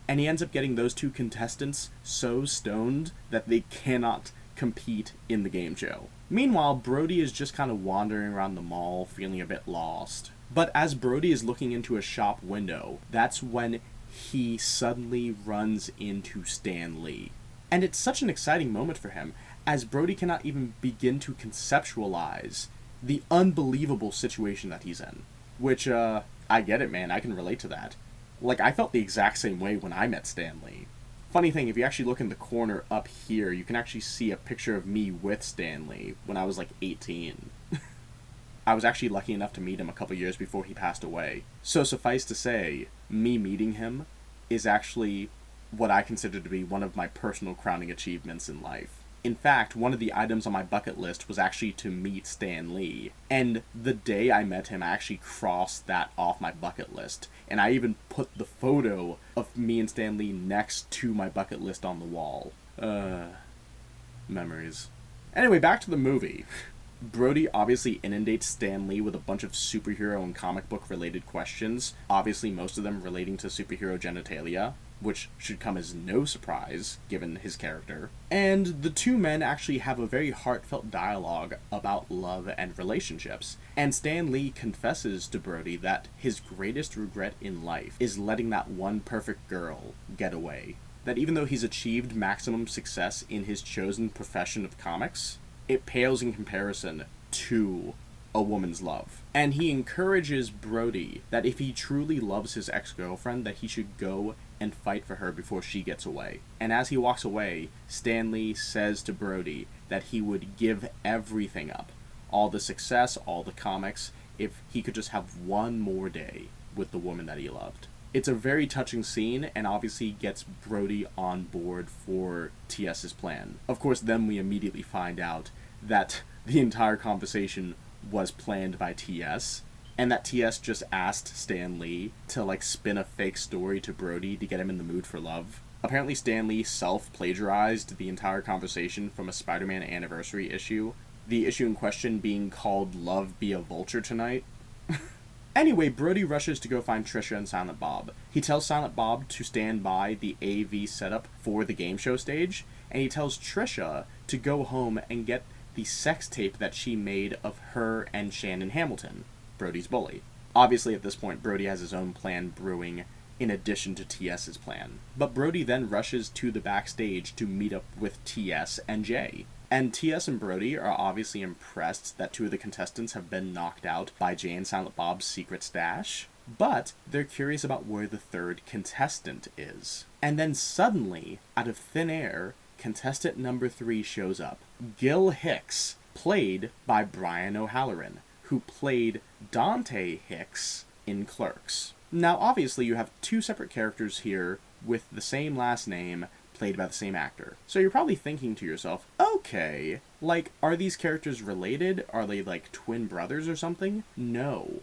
A: And he ends up getting those 2 contestants so stoned that they cannot compete in the game show. Meanwhile, Brodie is just kind of wandering around the mall, feeling a bit lost. But as Brodie is looking into a shop window, that's when he suddenly runs into Stan Lee. And it's such an exciting moment for him, as Brodie cannot even begin to conceptualize the unbelievable situation that he's in. Which, I get it, man, I can relate to that. Like, I felt the exact same way when I met Stan Lee. Funny thing, if you actually look in the corner up here, you can actually see a picture of me with Stan Lee when I was like 18. I was actually lucky enough to meet him a couple years before he passed away. So suffice to say, me meeting him is actually what I consider to be one of my personal crowning achievements in life. In fact, one of the items on my bucket list was actually to meet Stan Lee. And the day I met him, I actually crossed that off my bucket list. And I even put the photo of me and Stan Lee next to my bucket list on the wall. Memories. Anyway, back to the movie. Brodie obviously inundates Stan Lee with a bunch of superhero and comic book related questions, obviously most of them relating to superhero genitalia, which should come as no surprise, given his character. And the 2 men actually have a very heartfelt dialogue about love and relationships. And Stan Lee confesses to Brodie that his greatest regret in life is letting that one perfect girl get away. That even though he's achieved maximum success in his chosen profession of comics, it pales in comparison to a woman's love. And he encourages Brodie that if he truly loves his ex-girlfriend, that he should go and fight for her before she gets away. And as he walks away, Stan Lee says to Brodie that he would give everything up, all the success, all the comics, if he could just have one more day with the woman that he loved. It's a very touching scene, and obviously gets Brodie on board for T.S.'s plan. Of course, then we immediately find out that the entire conversation was planned by T.S., and that T.S. just asked Stan Lee to, spin a fake story to Brodie to get him in the mood for love. Apparently Stan Lee self-plagiarized the entire conversation from a Spider-Man anniversary issue, the issue in question being called Love Be a Vulture Tonight. Anyway, Brodie rushes to go find Trisha and Silent Bob. He tells Silent Bob to stand by the AV setup for the game show stage, and he tells Trisha to go home and get the sex tape that she made of her and Shannon Hamilton, Brodie's bully. Obviously, at this point, Brodie has his own plan brewing in addition to T.S.'s plan. But Brodie then rushes to the backstage to meet up with T.S. and Jay. And T.S. and Brodie are obviously impressed that 2 of the contestants have been knocked out by Jay and Silent Bob's secret stash, but they're curious about where the 3rd contestant is. And then suddenly, out of thin air, contestant number 3 shows up. Gil Hicks, played by Brian O'Halloran, who played Dante Hicks in Clerks. Now, obviously, you have 2 separate characters here with the same last name, played by the same actor. So you're probably thinking to yourself, okay, are these characters related? Are they, twin brothers or something? No.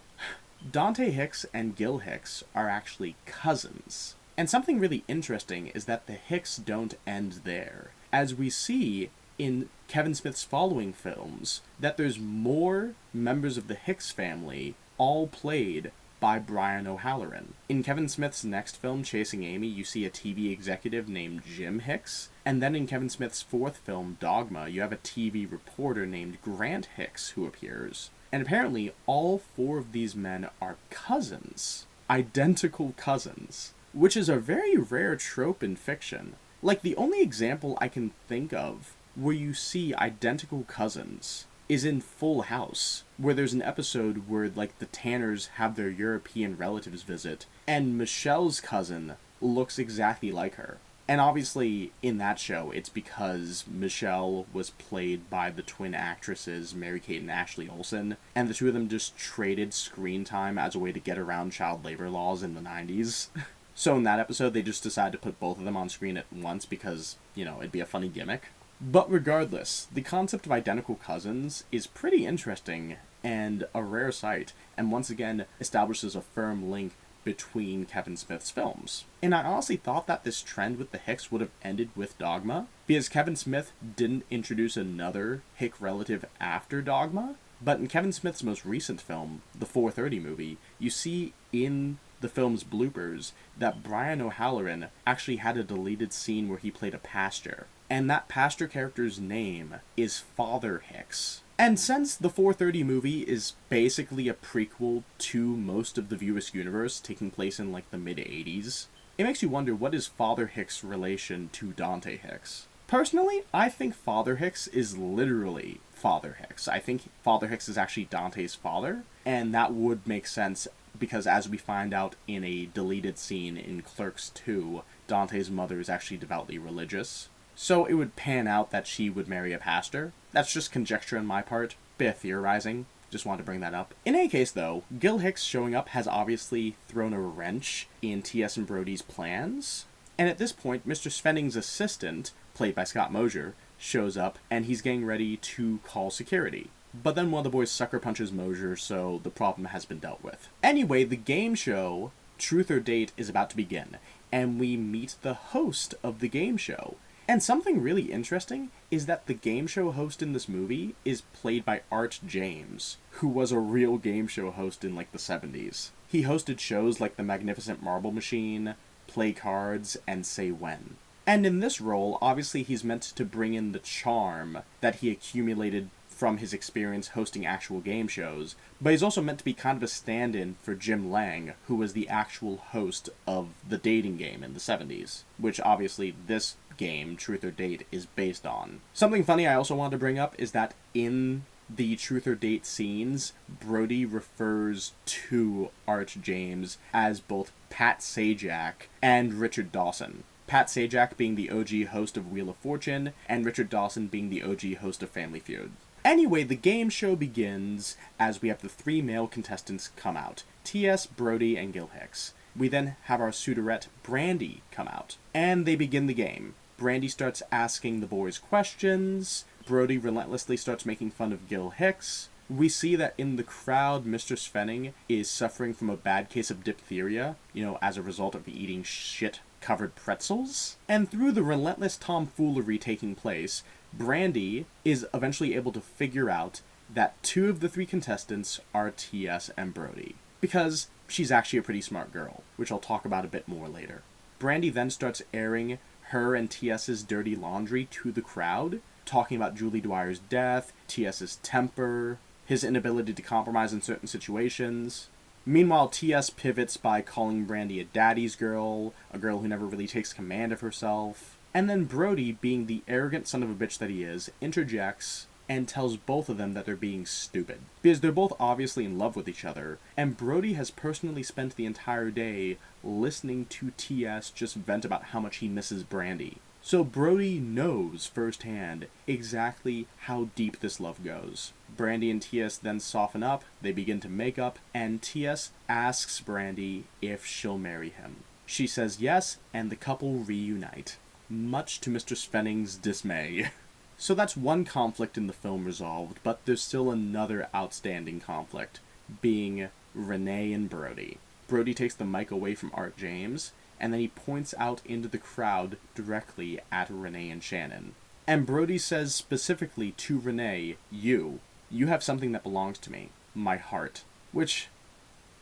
A: Dante Hicks and Gil Hicks are actually cousins. And something really interesting is that the Hicks don't end there. As we see, in Kevin Smith's following films that there's more members of the Hicks family, all played by Brian O'Halloran. In Kevin Smith's next film, Chasing Amy, you see a TV executive named Jim Hicks, and then in Kevin Smith's fourth film, Dogma, you have a TV reporter named Grant Hicks who appears. And apparently, all four of these men are cousins. Identical cousins. Which is a very rare trope in fiction. Like, the only example I can think of where you see identical cousins is in Full House, where there's an episode where, like, the Tanners have their European relatives visit, and Michelle's cousin looks exactly like her. And obviously, in that show, it's because Michelle was played by the twin actresses Mary-Kate and Ashley Olsen, and the two of them just traded screen time as a way to get around child labor laws in the 90s. So in that episode, they just decided to put both of them on screen at once because, you know, it'd be a funny gimmick. But regardless, the concept of identical cousins is pretty interesting and a rare sight, and once again establishes a firm link between Kevin Smith's films. And I honestly thought that this trend with the Hicks would have ended with Dogma, because Kevin Smith didn't introduce another Hick relative after Dogma, but in Kevin Smith's most recent film, the 4:30 movie, you see in the film's bloopers that Brian O'Halloran actually had a deleted scene where he played a pastor. And that pastor character's name is Father Hicks. And since the 4:30 movie is basically a prequel to most of the View Askewniverse, taking place in like the mid-80s, it makes you wonder, what is Father Hicks' relation to Dante Hicks? Personally, I think Father Hicks is literally Father Hicks. I think Father Hicks is actually Dante's father, and that would make sense because, as we find out in a deleted scene in Clerks 2, Dante's mother is actually devoutly religious. So it would pan out that she would marry a pastor. That's just conjecture on my part, bit of theorizing. Just wanted to bring that up. In any case, though, Gil Hicks showing up has obviously thrown a wrench in T.S. and Brodie's plans. And at this point, Mr. Svenning's assistant, played by Scott Mosier, shows up, and he's getting ready to call security. But then one of the boys sucker punches Mosier, so the problem has been dealt with. Anyway, the game show, Truth or Date, is about to begin, and we meet the host of the game show. And something really interesting is that the game show host in this movie is played by Art James, who was a real game show host in like the 70s. He hosted shows like The Magnificent Marble Machine, Play Cards, and Say When. And in this role, obviously he's meant to bring in the charm that he accumulated from his experience hosting actual game shows, but he's also meant to be kind of a stand-in for Jim Lang, who was the actual host of the dating game in the 70s, which obviously this game, Truth or Date, is based on. Something funny I also wanted to bring up is that in the Truth or Date scenes, Brodie refers to Art James as both Pat Sajak and Richard Dawson. Pat Sajak being the OG host of Wheel of Fortune, and Richard Dawson being the OG host of Family Feud. Anyway, the game show begins as we have the three male contestants come out, T.S., Brodie, and Gil Hicks. We then have our suitorette, Brandy, come out, and they begin the game. Brandy starts asking the boys questions, Brodie relentlessly starts making fun of Gil Hicks. We see that in the crowd, Mr. Svenning is suffering from a bad case of diphtheria, as a result of eating shit-covered pretzels. And through the relentless tomfoolery taking place, Brandy is eventually able to figure out that two of the three contestants are T.S. and Brodie, because she's actually a pretty smart girl, which I'll talk about a bit more later. Brandy then starts airing her and T.S.'s dirty laundry to the crowd, talking about Julie Dwyer's death, T.S.'s temper, his inability to compromise in certain situations. Meanwhile, T.S. pivots by calling Brandy a daddy's girl, a girl who never really takes command of herself. And then Brodie, being the arrogant son of a bitch that he is, interjects and tells both of them that they're being stupid. Because they're both obviously in love with each other, and Brodie has personally spent the entire day listening to T.S. just vent about how much he misses Brandy. So Brodie knows firsthand exactly how deep this love goes. Brandy and T.S. then soften up, they begin to make up, and T.S. asks Brandy if she'll marry him. She says yes, and the couple reunite, much to Mr. Svenning's dismay. So that's one conflict in the film resolved, but there's still another outstanding conflict, being Renee and Brodie. Brodie takes the mic away from Art James, and then he points out into the crowd directly at Renee and Shannon. And Brodie says specifically to Renee, you have something that belongs to me, my heart. Which,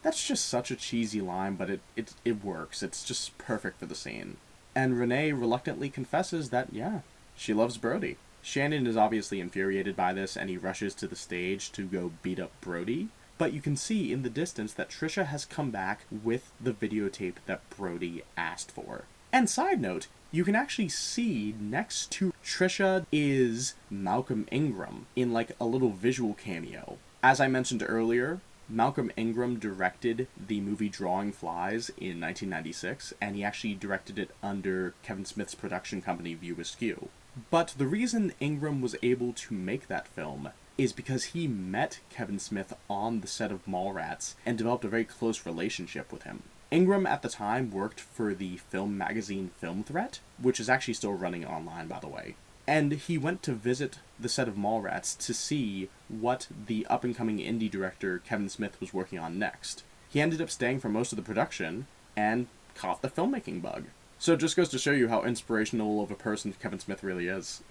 A: that's just such a cheesy line, but it works. It's just perfect for the scene. And Renee reluctantly confesses that, yeah, she loves Brodie. Shannon is obviously infuriated by this, and he rushes to the stage to go beat up Brodie. But you can see in the distance that Trisha has come back with the videotape that Brodie asked for. And side note, you can actually see next to Trisha is Malcolm Ingram in like a little visual cameo. As I mentioned earlier, Malcolm Ingram directed the movie Drawing Flies in 1996, and he actually directed it under Kevin Smith's production company View Askewniverse. But the reason Ingram was able to make that film is because he met Kevin Smith on the set of Mallrats and developed a very close relationship with him. Ingram at the time worked for the film magazine Film Threat, which is actually still running online, by the way. And he went to visit the set of Mallrats to see what the up-and-coming indie director Kevin Smith was working on next. He ended up staying for most of the production and caught the filmmaking bug. So it just goes to show you how inspirational of a person Kevin Smith really is.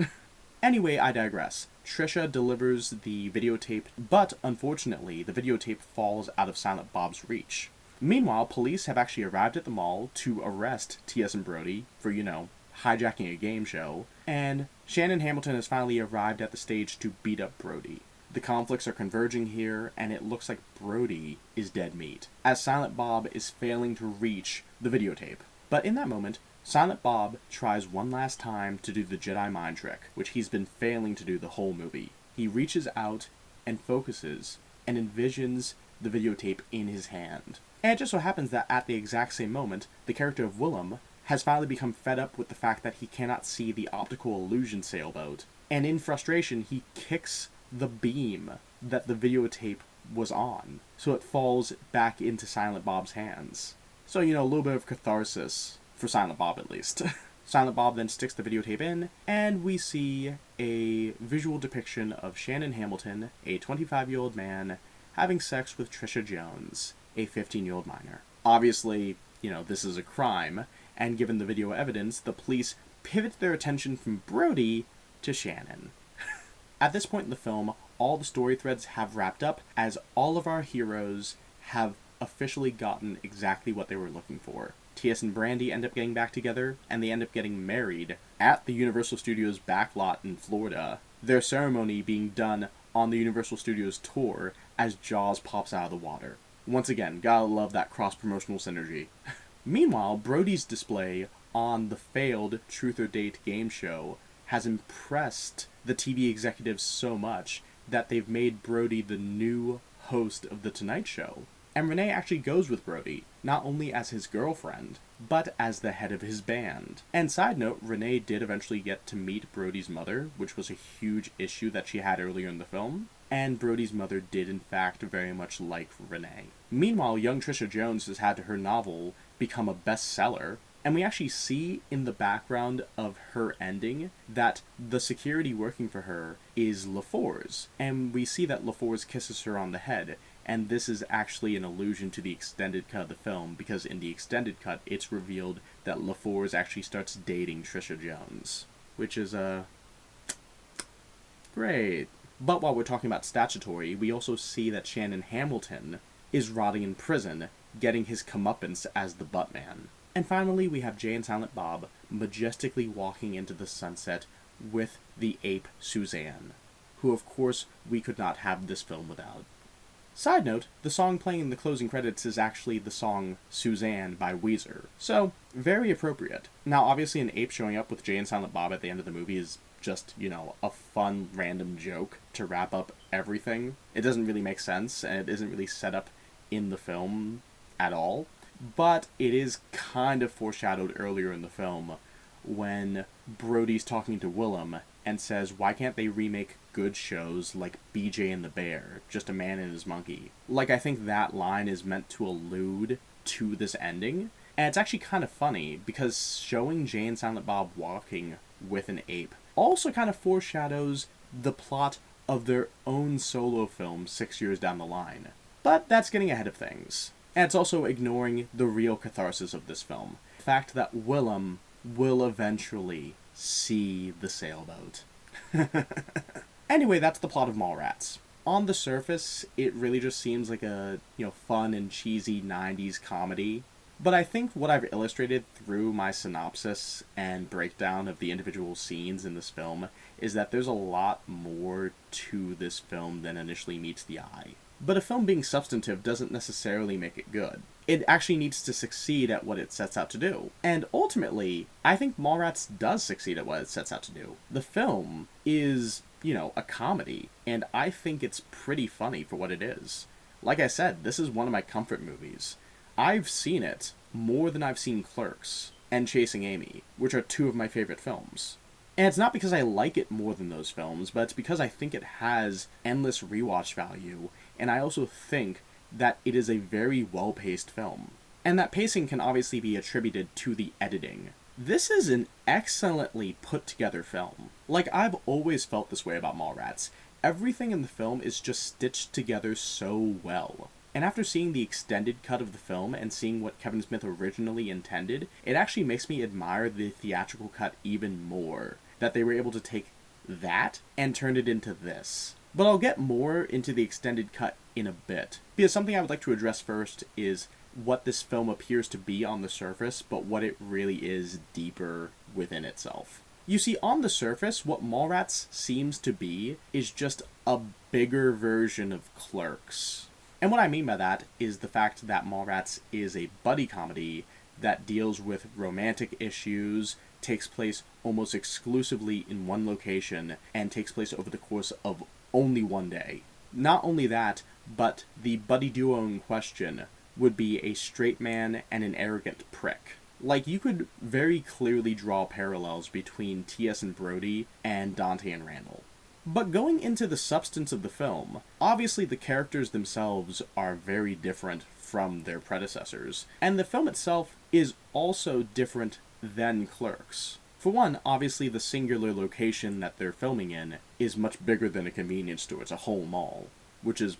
A: Anyway, I digress. Trisha delivers the videotape, but unfortunately, the videotape falls out of Silent Bob's reach. Meanwhile, police have actually arrived at the mall to arrest T.S. and Brodie for, hijacking a game show, and Shannon Hamilton has finally arrived at the stage to beat up Brodie. The conflicts are converging here, and it looks like Brodie is dead meat, as Silent Bob is failing to reach the videotape. But in that moment, Silent Bob tries one last time to do the Jedi mind trick, which he's been failing to do the whole movie. He reaches out and focuses and envisions the videotape in his hand. And it just so happens that at the exact same moment, the character of Willem has finally become fed up with the fact that he cannot see the optical illusion sailboat. And in frustration, he kicks the beam that the videotape was on, so it falls back into Silent Bob's hands. So, a little bit of catharsis, for Silent Bob at least. Silent Bob then sticks the videotape in, and we see a visual depiction of Shannon Hamilton, a 25-year-old man, having sex with Trisha Jones, a 15-year-old minor. Obviously, this is a crime, and given the video evidence, the police pivot their attention from Brodie to Shannon. At this point in the film, all the story threads have wrapped up, as all of our heroes have officially gotten exactly what they were looking for. T.S. and Brandy end up getting back together, and they end up getting married at the Universal Studios backlot in Florida, their ceremony being done on the Universal Studios tour as Jaws pops out of the water. Once again, gotta love that cross-promotional synergy. Meanwhile, Brodie's display on the failed Truth or Date game show has impressed the TV executives so much that they've made Brodie the new host of The Tonight Show. And Renee actually goes with Brodie, not only as his girlfriend, but as the head of his band. And side note, Renee did eventually get to meet Brodie's mother, which was a huge issue that she had earlier in the film, and Brodie's mother did in fact very much like Renee. Meanwhile, young Trisha Jones has had her novel become a bestseller, and we actually see in the background of her ending that the security working for her is LaFours, and we see that LaFours kisses her on the head. And this is actually an allusion to the extended cut of the film, because in the extended cut, it's revealed that LaFours actually starts dating Trisha Jones. Which is, great. But while we're talking about statutory, we also see that Shannon Hamilton is rotting in prison, getting his comeuppance as the Buttman. And finally, we have Jay and Silent Bob majestically walking into the sunset with the ape Suzanne, who of course we could not have this film without. Side note, the song playing in the closing credits is actually the song Suzanne by Weezer. So, very appropriate. Now, obviously an ape showing up with Jay and Silent Bob at the end of the movie is just, a fun random joke to wrap up everything. It doesn't really make sense, and it isn't really set up in the film at all. But it is kind of foreshadowed earlier in the film when Brodie's talking to Willem and says, why can't they remake good shows like BJ and the Bear, just a man and his monkey? I think that line is meant to allude to this ending, and it's actually kind of funny, because showing Jay and Silent Bob walking with an ape also kind of foreshadows the plot of their own solo film 6 years down the line. But that's getting ahead of things. And it's also ignoring the real catharsis of this film. The fact that Willem will eventually see the sailboat. Anyway, that's the plot of Mallrats. On the surface, it really just seems like a, fun and cheesy 90s comedy. But I think what I've illustrated through my synopsis and breakdown of the individual scenes in this film is that there's a lot more to this film than initially meets the eye. But a film being substantive doesn't necessarily make it good. It actually needs to succeed at what it sets out to do. And ultimately, I think Mallrats does succeed at what it sets out to do. The film is, a comedy, and I think it's pretty funny for what it is. Like I said, this is one of my comfort movies. I've seen it more than I've seen Clerks and Chasing Amy, which are two of my favorite films. And it's not because I like it more than those films, but it's because I think it has endless rewatch value, and I also think that it is a very well-paced film. And that pacing can obviously be attributed to the editing. This is an excellently put-together film. Like, I've always felt this way about Mallrats. Everything in the film is just stitched together so well. And after seeing the extended cut of the film and seeing what Kevin Smith originally intended, it actually makes me admire the theatrical cut even more. That they were able to take that and turn it into this. But I'll get more into the extended cut in a bit, because something I would like to address first is what this film appears to be on the surface, but what it really is deeper within itself. You see, on the surface, what Mallrats seems to be is just a bigger version of Clerks. And what I mean by that is the fact that Mallrats is a buddy comedy that deals with romantic issues, takes place almost exclusively in one location, and takes place over the course of only one day. Not only that, but the buddy duo in question would be a straight man and an arrogant prick. Like, you could very clearly draw parallels between T.S. and Brodie and Dante and Randall. But going into the substance of the film, obviously the characters themselves are very different from their predecessors, and the film itself is also different than Clerks. For one, obviously the singular location that they're filming in is much bigger than a convenience store. It's a whole mall, which is,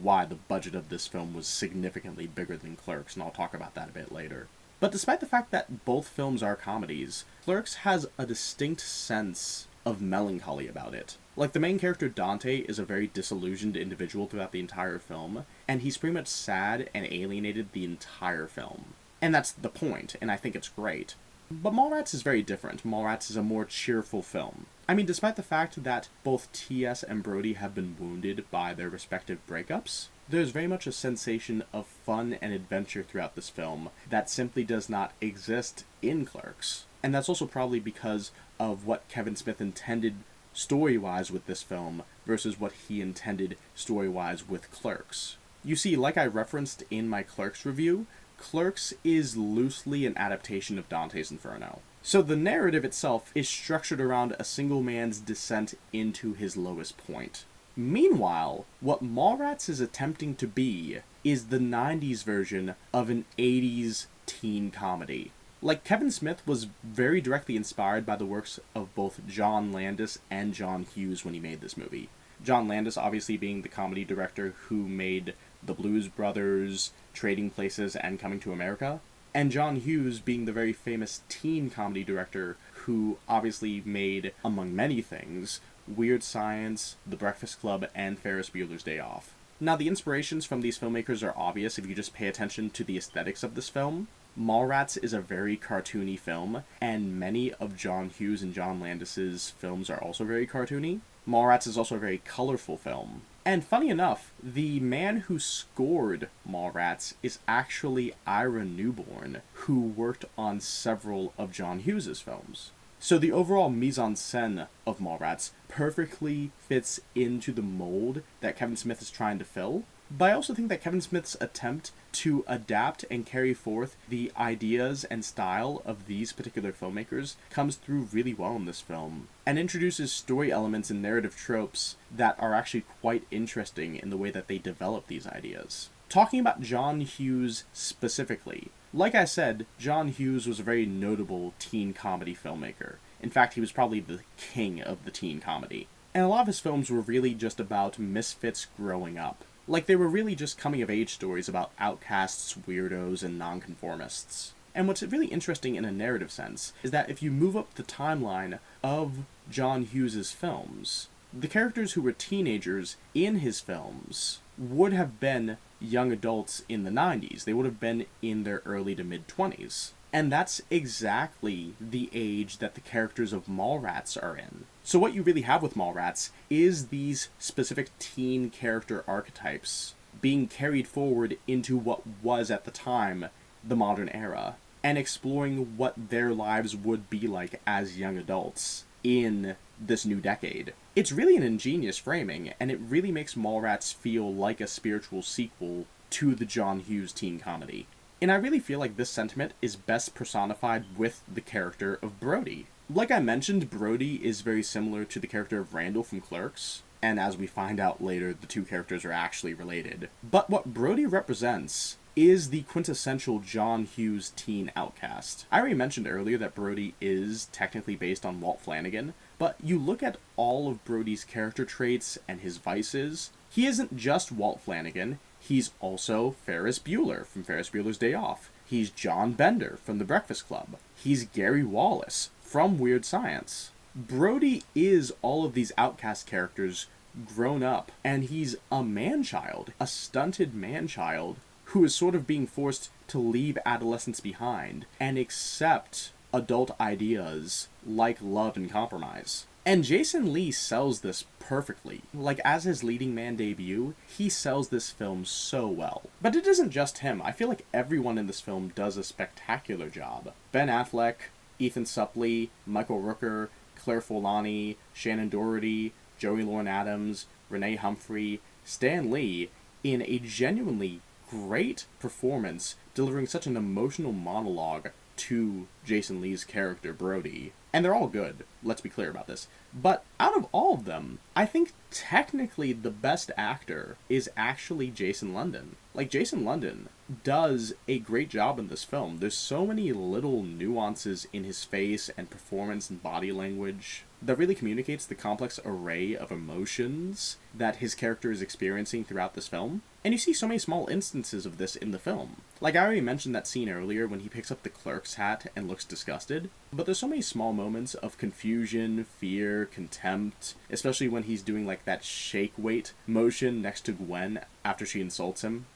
A: why the budget of this film was significantly bigger than Clerks, and I'll talk about that a bit later. But despite the fact that both films are comedies, Clerks has a distinct sense of melancholy about it. Like, the main character Dante is a very disillusioned individual throughout the entire film, and he's pretty much sad and alienated the entire film. And that's the point, and I think it's great. But Mallrats is very different. Mallrats is a more cheerful film. I mean, despite the fact that both T.S. and Brodie have been wounded by their respective breakups, there's very much a sensation of fun and adventure throughout this film that simply does not exist in Clerks. And that's also probably because of what Kevin Smith intended story-wise with this film versus what he intended story-wise with Clerks. You see, like I referenced in my Clerks review, Clerks is loosely an adaptation of Dante's Inferno. So the narrative itself is structured around a single man's descent into his lowest point. Meanwhile, what Mallrats is attempting to be is the 90s version of an 80s teen comedy. Like, Kevin Smith was very directly inspired by the works of both John Landis and John Hughes when he made this movie. John Landis obviously being the comedy director who made The Blues Brothers, Trading Places, and Coming to America, and John Hughes being the very famous teen comedy director who obviously made, among many things, Weird Science, The Breakfast Club, and Ferris Bueller's Day Off. Now, the inspirations from these filmmakers are obvious if you just pay attention to the aesthetics of this film. Mallrats is a very cartoony film, and many of John Hughes and John Landis's films are also very cartoony. Mallrats is also a very colorful film. And funny enough, the man who scored Mallrats is actually Ira Newborn, who worked on several of John Hughes's films. So the overall mise-en-scène of Mallrats perfectly fits into the mold that Kevin Smith is trying to fill. But I also think that Kevin Smith's attempt to adapt and carry forth the ideas and style of these particular filmmakers comes through really well in this film, and introduces story elements and narrative tropes that are actually quite interesting in the way that they develop these ideas. Talking about John Hughes specifically, like I said, John Hughes was a very notable teen comedy filmmaker. In fact, he was probably the king of the teen comedy. And a lot of his films were really just about misfits growing up. Like, they were really just coming-of-age stories about outcasts, weirdos, and nonconformists. And what's really interesting in a narrative sense is that if you move up the timeline of John Hughes's films, the characters who were teenagers in his films would have been young adults in the 90s. They would have been in their early to mid-20s. And that's exactly the age that the characters of Mallrats are in. So what you really have with Mallrats is these specific teen character archetypes being carried forward into what was at the time the modern era, and exploring what their lives would be like as young adults in this new decade. It's really an ingenious framing, and it really makes Mallrats feel like a spiritual sequel to the John Hughes teen comedy. And I really feel like this sentiment is best personified with the character of Brodie. Like I mentioned, Brodie is very similar to the character of Randall from Clerks, and as we find out later, the two characters are actually related. But what Brodie represents is the quintessential John Hughes teen outcast. I already mentioned earlier that Brodie is technically based on Walt Flanagan, but you look at all of Brodie's character traits and his vices, he isn't just Walt Flanagan, he's also Ferris Bueller from Ferris Bueller's Day Off. He's John Bender from The Breakfast Club. He's Gary Wallace from Weird Science. Brodie is all of these outcast characters grown up, and he's a man-child, a stunted man-child, who is sort of being forced to leave adolescence behind and accept adult ideas like love and compromise. And Jason Lee sells this perfectly. Like, as his leading man debut, he sells this film so well. But it isn't just him. I feel like everyone in this film does a spectacular job. Ben Affleck, Ethan Suplee, Michael Rooker, Claire Forlani, Shannon Doherty, Joey Lauren Adams, Renee Humphrey, Stan Lee, in a genuinely great performance, delivering such an emotional monologue to Jason Lee's character, Brodie. And they're all good, let's be clear about this. But out of all of them, I think technically the best actor is actually Jason London. Like, Jason London does a great job in this film. There's so many little nuances in his face and performance and body language that really communicates the complex array of emotions that his character is experiencing throughout this film. And you see so many small instances of this in the film. Like, I already mentioned that scene earlier when he picks up the Clerks hat and looks disgusted, but there's so many small moments of confusion, fear, contempt, especially when he's doing like that shake weight motion next to Gwen after she insults him.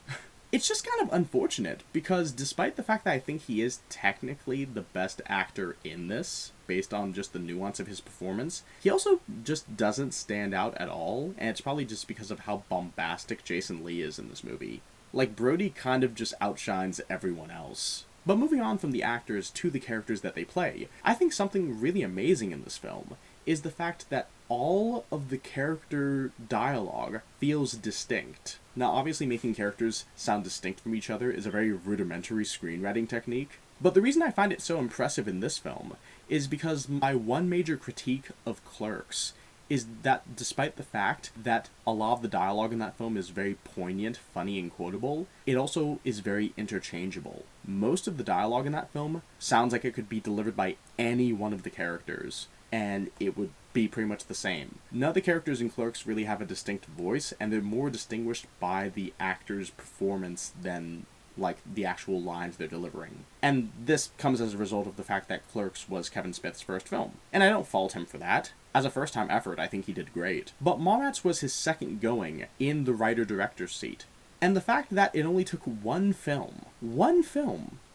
A: It's just kind of unfortunate, because despite the fact that I think he is technically the best actor in this, based on just the nuance of his performance, he also just doesn't stand out at all, and it's probably just because of how bombastic Jason Lee is in this movie. Like, Brodie kind of just outshines everyone else. But moving on from the actors to the characters that they play, I think something really amazing in this film is the fact that all of the character dialogue feels distinct. Now, obviously making characters sound distinct from each other is a very rudimentary screenwriting technique, but the reason I find it so impressive in this film is because my one major critique of Clerks is that despite the fact that a lot of the dialogue in that film is very poignant, funny, and quotable, it also is very interchangeable. Most of the dialogue in that film sounds like it could be delivered by any one of the characters, and it would be pretty much the same. None of the characters in Clerks really have a distinct voice, and they're more distinguished by the actor's performance than like the actual lines they're delivering. And this comes as a result of the fact that Clerks was Kevin Smith's first film. And I don't fault him for that. As a first-time effort, I think he did great. But Mallrats was his second going in the writer-director's seat. And the fact that it only took one film,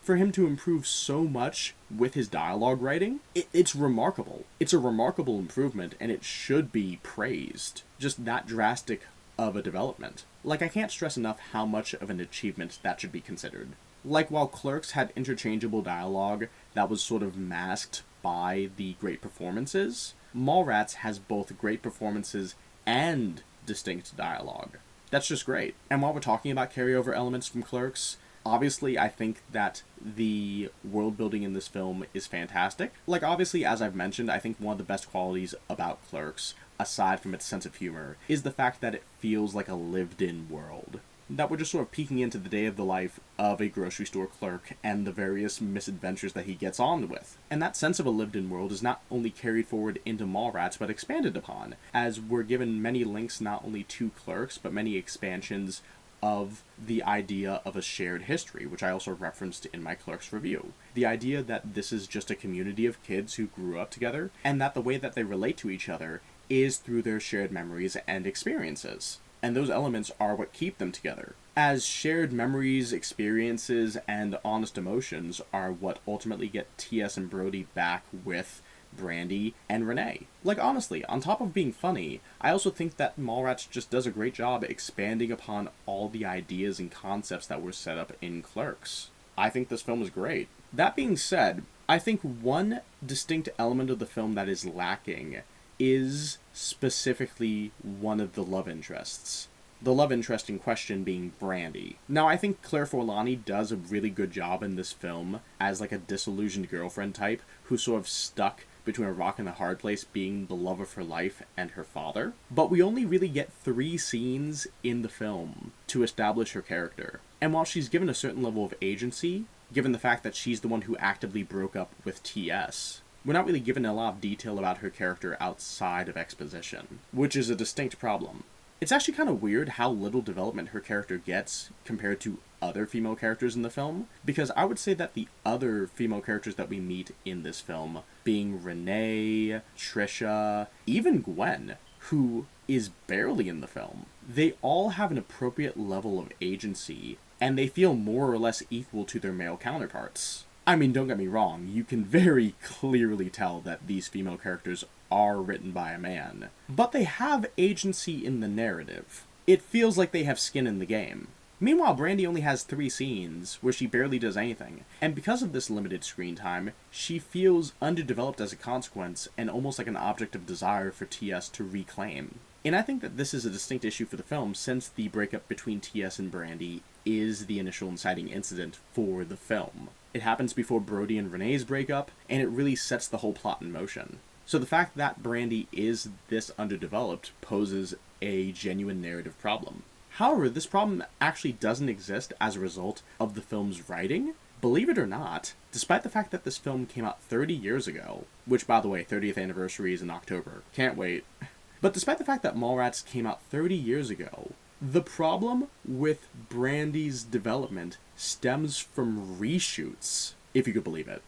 A: for him to improve so much with his dialogue writing, it's remarkable. It's a remarkable improvement, and it should be praised. Just that drastic of a development. Like, I can't stress enough how much of an achievement that should be considered. Like, while Clerks had interchangeable dialogue that was sort of masked by the great performances, Mallrats has both great performances and distinct dialogue. That's just great. And while we're talking about carryover elements from Clerks, obviously I think that the world building in this film is fantastic. Like, obviously, as I've mentioned, I think one of the best qualities about Clerks, aside from its sense of humor, is the fact that it feels like a lived-in world. That we're just sort of peeking into the day of the life of a grocery store clerk and the various misadventures that he gets on with. And that sense of a lived-in world is not only carried forward into Mallrats, but expanded upon, as we're given many links not only to Clerks, but many expansions of the idea of a shared history, which I also referenced in my Clerks review. The idea that this is just a community of kids who grew up together, and that the way that they relate to each other is through their shared memories and experiences. And those elements are what keep them together. As shared memories, experiences, and honest emotions are what ultimately get T.S. and Brodie back with Brandy and Renee. Like, honestly, on top of being funny, I also think that Mallrats just does a great job expanding upon all the ideas and concepts that were set up in Clerks. I think this film is great. That being said, I think one distinct element of the film that is lacking is specifically one of the love interests. The love interest in question being Brandy. Now, I think Claire Forlani does a really good job in this film as like a disillusioned girlfriend type who's sort of stuck between a rock and a hard place, being the love of her life and her father. But we only really get 3 scenes in the film to establish her character. And while she's given a certain level of agency, given the fact that she's the one who actively broke up with T.S., we're not really given a lot of detail about her character outside of exposition, which is a distinct problem. It's actually kind of weird how little development her character gets compared to other female characters in the film, because I would say that the other female characters that we meet in this film, being Renee, Trisha, even Gwen, who is barely in the film, they all have an appropriate level of agency, and they feel more or less equal to their male counterparts. I mean, don't get me wrong, you can very clearly tell that these female characters are written by a man, but they have agency in the narrative. It feels like they have skin in the game. Meanwhile, Brandy only has 3 scenes where she barely does anything, and because of this limited screen time, she feels underdeveloped as a consequence and almost like an object of desire for T.S. to reclaim. And I think that this is a distinct issue for the film, since the breakup between T.S. and Brandy is the initial inciting incident for the film. It happens before Brodie and Renee's breakup, and it really sets the whole plot in motion. So the fact that Brandy is this underdeveloped poses a genuine narrative problem. However, this problem actually doesn't exist as a result of the film's writing. Believe it or not, despite the fact that this film came out 30 years ago, which, by the way, 30th anniversary is in October. Can't wait. But despite the fact that Mallrats came out 30 years ago, the problem with Brandy's development stems from reshoots, if you could believe it.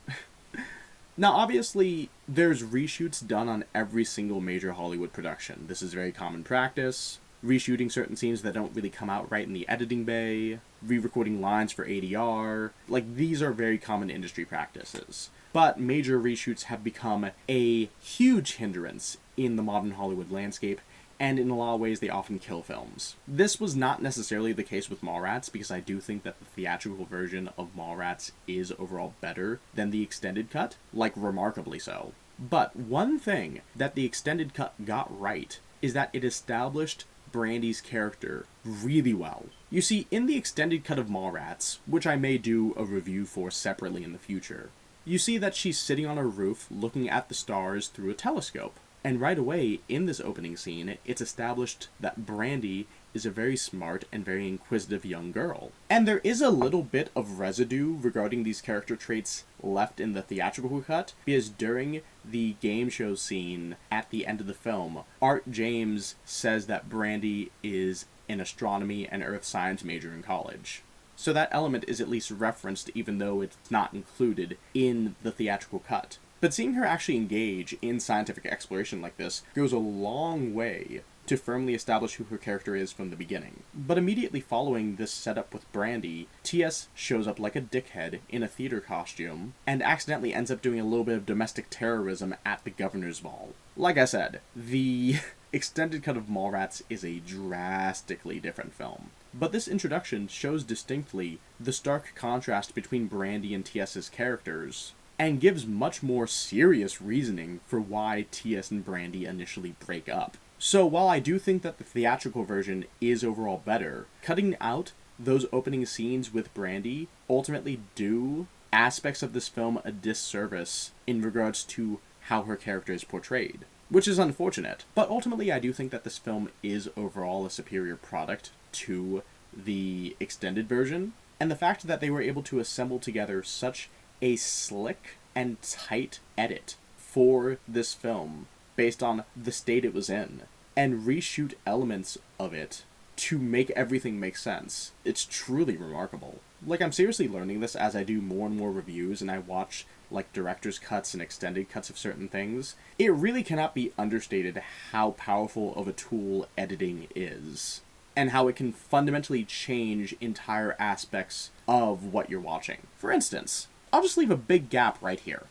A: Now, obviously, there's reshoots done on every single major Hollywood production. This is very common practice. Reshooting certain scenes that don't really come out right in the editing bay, re-recording lines for ADR, like, these are very common industry practices. But major reshoots have become a huge hindrance in the modern Hollywood landscape, and in a lot of ways they often kill films. This was not necessarily the case with Mallrats, because I do think that the theatrical version of Mallrats is overall better than the extended cut, like remarkably so. But one thing that the extended cut got right is that it established Brandy's character really well. You see, in the extended cut of Mallrats, which I may do a review for separately in the future, you see that she's sitting on a roof looking at the stars through a telescope. And right away, in this opening scene, it's established that Brandy is a very smart and very inquisitive young girl. And there is a little bit of residue regarding these character traits left in the theatrical cut, because during the game show scene at the end of the film, Art James says that Brandy is an astronomy and earth science major in college. So that element is at least referenced, even though it's not included in the theatrical cut. But seeing her actually engage in scientific exploration like this goes a long way to firmly establish who her character is from the beginning. But immediately following this setup with Brandy, T.S. shows up like a dickhead in a theater costume, and accidentally ends up doing a little bit of domestic terrorism at the governor's ball. Like I said, the extended cut of Mallrats is a drastically different film. But this introduction shows distinctly the stark contrast between Brandy and T.S.'s characters, and gives much more serious reasoning for why T.S. and Brandy initially break up. So while I do think that the theatrical version is overall better, cutting out those opening scenes with Brandy ultimately do aspects of this film a disservice in regards to how her character is portrayed, which is unfortunate. But ultimately I do think that this film is overall a superior product to the extended version, and the fact that they were able to assemble together such a slick and tight edit for this film based on the state it was in, and reshoot elements of it to make everything make sense. It's truly remarkable. Like, I'm seriously learning this as I do more and more reviews and I watch, like, director's cuts and extended cuts of certain things. It really cannot be understated how powerful of a tool editing is, and how it can fundamentally change entire aspects of what you're watching. For instance, I'll just leave a big gap right here.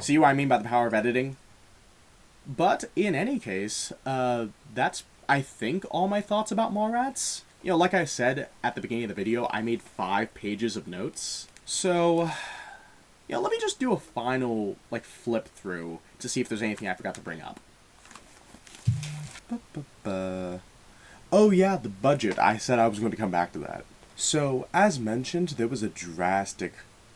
A: See what I mean by the power of editing? But in any case, that's, I think, all my thoughts about Mallrats. You know, like I said at the beginning of the video, I made 5 pages of notes. So, you know, let me just do a final, like, flip through to see if there's anything I forgot to bring up. Oh yeah, the budget. I said I was going to come back to that. So, as mentioned, there was a drastic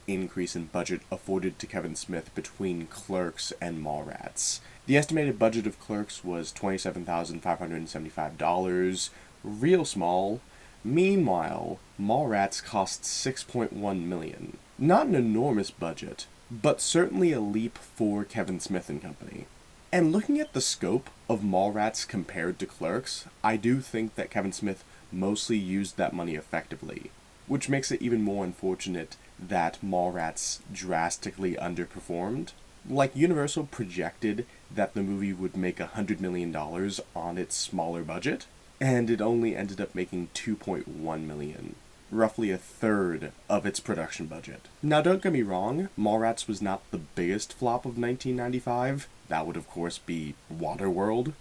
A: increase in budget afforded to Kevin Smith between Clerks and Mallrats. The estimated budget of Clerks was $27,575, real small. Meanwhile, Mallrats cost $6.1 million. Not an enormous budget, but certainly a leap for Kevin Smith and company. And looking at the scope of Mallrats compared to Clerks, I do think that Kevin Smith mostly used that money effectively, which makes it even more unfortunate that Mallrats drastically underperformed. Like, Universal projected that the movie would make $100 million on its smaller budget, and it only ended up making $2.1 million, roughly a third of its production budget. Now, don't get me wrong, Mallrats was not the biggest flop of 1995. That would, of course, be Waterworld.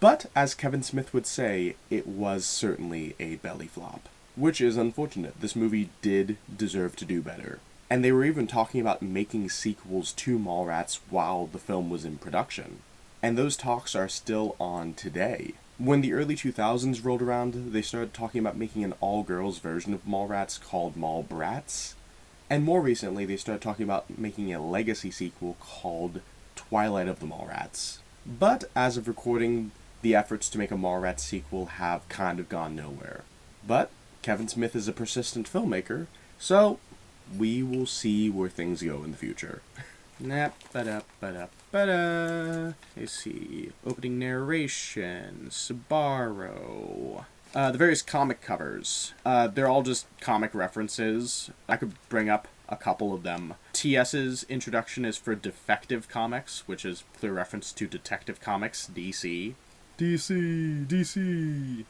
A: But, as Kevin Smith would say, it was certainly a belly flop. Which is unfortunate. This movie did deserve to do better. And they were even talking about making sequels to Mallrats while the film was in production. And those talks are still on today. When the early 2000s rolled around, they started talking about making an all-girls version of Mallrats called Mallbrats. And more recently, they started talking about making a legacy sequel called Twilight of the Mallrats. But, as of recording, the efforts to make a Mallrats sequel have kind of gone nowhere. But Kevin Smith is a persistent filmmaker, so we will see where things go in the future. Let's see. Opening narration. Sbarro. The various comic covers. They're all just comic references. I could bring up a couple of them. TS's introduction is for Defective Comics, which is clear reference to Detective Comics, DC. DC.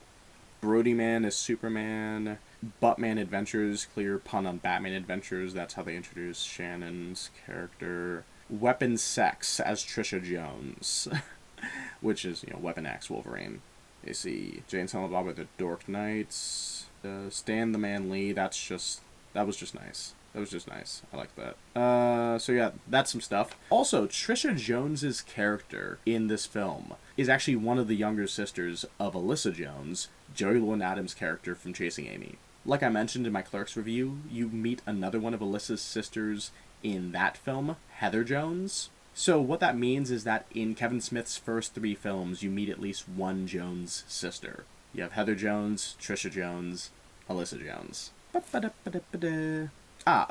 A: Brodie Man is Superman. Buttman Adventures, clear pun on Batman Adventures. That's how they introduce Shannon's character. Weapon Sex as Trisha Jones, which is, you know, Weapon X Wolverine. You see Jane Silent Bob with the Dork Knights. Stan the Man Lee. That was just nice. That was just nice. I like that. So yeah, that's some stuff. Also, Trisha Jones's character in this film is actually one of the younger sisters of Alyssa Jones, Joey Lauren Adams' character from Chasing Amy. Like I mentioned in my Clerks review, you meet another one of Alyssa's sisters in that film, Heather Jones. So what that means is that in Kevin Smith's first 3 films, you meet at least one Jones sister. You have Heather Jones, Trisha Jones, Alyssa Jones.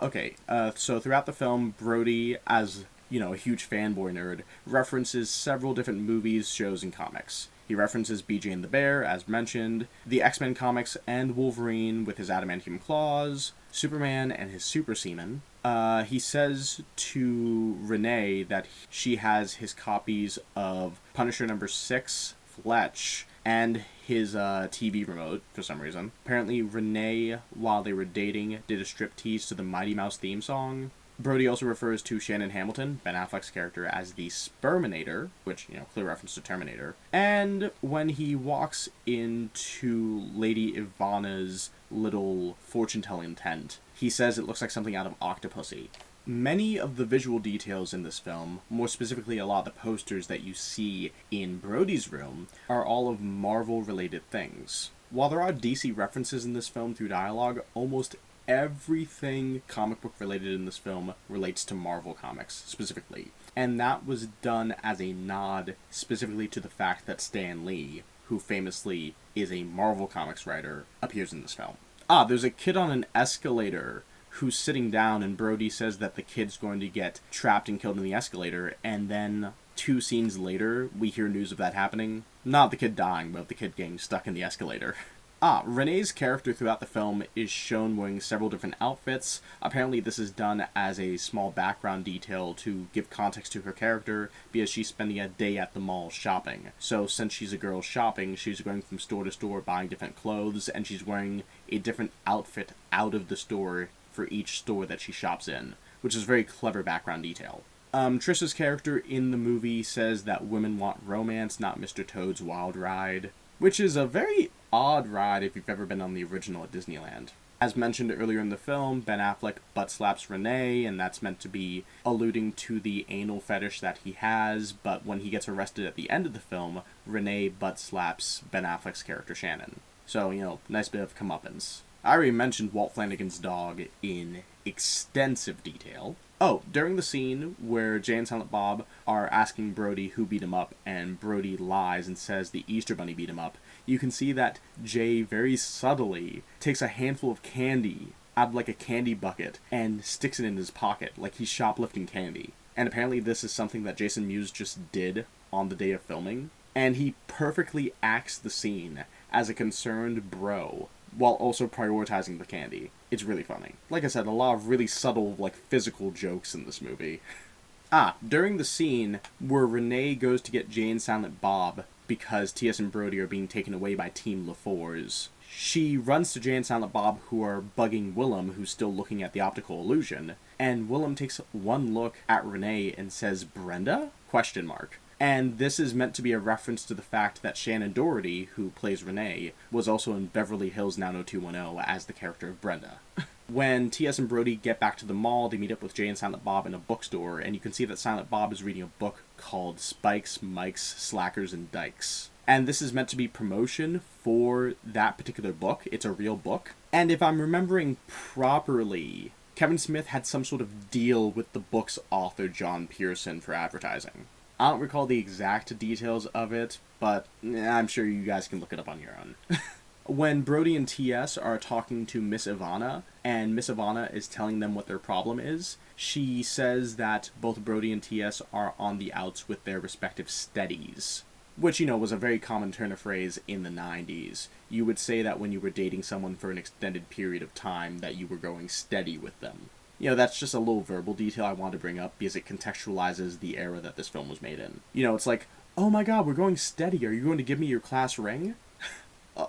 A: Okay. So throughout the film, Brodie, as, you know, a huge fanboy nerd, references several different movies, shows, and comics. He references BJ and the Bear, as mentioned, the X-Men comics and Wolverine with his adamantium claws, Superman and his super semen. He says to Renee that she has his copies of Punisher number 6, Fletch, and his TV remote, for some reason. Apparently, Renee, while they were dating, did a striptease to the Mighty Mouse theme song. Brodie also refers to Shannon Hamilton, Ben Affleck's character, as the Sperminator, which, you know, clear reference to Terminator. And when he walks into Lady Ivana's little fortune-telling tent, he says it looks like something out of Octopussy. Many of the visual details in this film, more specifically a lot of the posters that you see in Brodie's room, are all of Marvel-related things. While there are DC references in this film through dialogue, almost everything comic book related in this film relates to Marvel Comics, specifically. And that was done as a nod specifically to the fact that Stan Lee, who famously is a Marvel Comics writer, appears in this film. There's a kid on an escalator who's sitting down, and Brodie says that the kid's going to get trapped and killed in the escalator, and then 2 scenes later, we hear news of that happening. Not the kid dying, but the kid getting stuck in the escalator. Renee's character throughout the film is shown wearing several different outfits. Apparently this is done as a small background detail to give context to her character, because she's spending a day at the mall shopping. So since she's a girl shopping, she's going from store to store buying different clothes, and she's wearing a different outfit out of the store for each store that she shops in, which is a very clever background detail. Trish's character in the movie says that women want romance, not Mr. Toad's Wild Ride, which is a very odd ride if you've ever been on the original at Disneyland. As mentioned earlier in the film, Ben Affleck butt slaps Renee, and that's meant to be alluding to the anal fetish that he has, but when he gets arrested at the end of the film, Renee butt slaps Ben Affleck's character Shannon. So, nice bit of comeuppance. I already mentioned Walt Flanagan's dog in extensive detail. During the scene where Jay and Silent Bob are asking Brodie who beat him up, and Brodie lies and says the Easter Bunny beat him up, you can see that Jay very subtly takes a handful of candy out of a candy bucket and sticks it in his pocket, like he's shoplifting candy. And apparently this is something that Jason Mewes just did on the day of filming, and he perfectly acts the scene as a concerned bro, while also prioritizing the candy. It's really funny. Like I said, a lot of really subtle, physical jokes in this movie. During the scene where Renee goes to get Jay and Silent Bob because T.S. and Brodie are being taken away by Team LaFours, she runs to Jay and Silent Bob, who are bugging Willem, who's still looking at the optical illusion, and Willem takes one look at Renee and says, "Brenda?" ? And this is meant to be a reference to the fact that Shannon Doherty, who plays Renee, was also in Beverly Hills 90210 as the character of Brenda. When T.S. and Brodie get back to the mall, they meet up with Jay and Silent Bob in a bookstore, and you can see that Silent Bob is reading a book called Spikes, Mikes, Slackers, and Dykes. And this is meant to be promotion for that particular book. It's a real book. And if I'm remembering properly, Kevin Smith had some sort of deal with the book's author, John Pearson, for advertising. I don't recall the exact details of it, but I'm sure you guys can look it up on your own. When Brodie and T.S. are talking to Miss Ivana, and Miss Ivana is telling them what their problem is, she says that both Brodie and T.S. are on the outs with their respective steadies. Which, was a very common turn of phrase in the 90s. You would say that when you were dating someone for an extended period of time, that you were going steady with them. That's just a little verbal detail I wanted to bring up because it contextualizes the era that this film was made in. It's like, oh my god, we're going steady. Are you going to give me your class ring?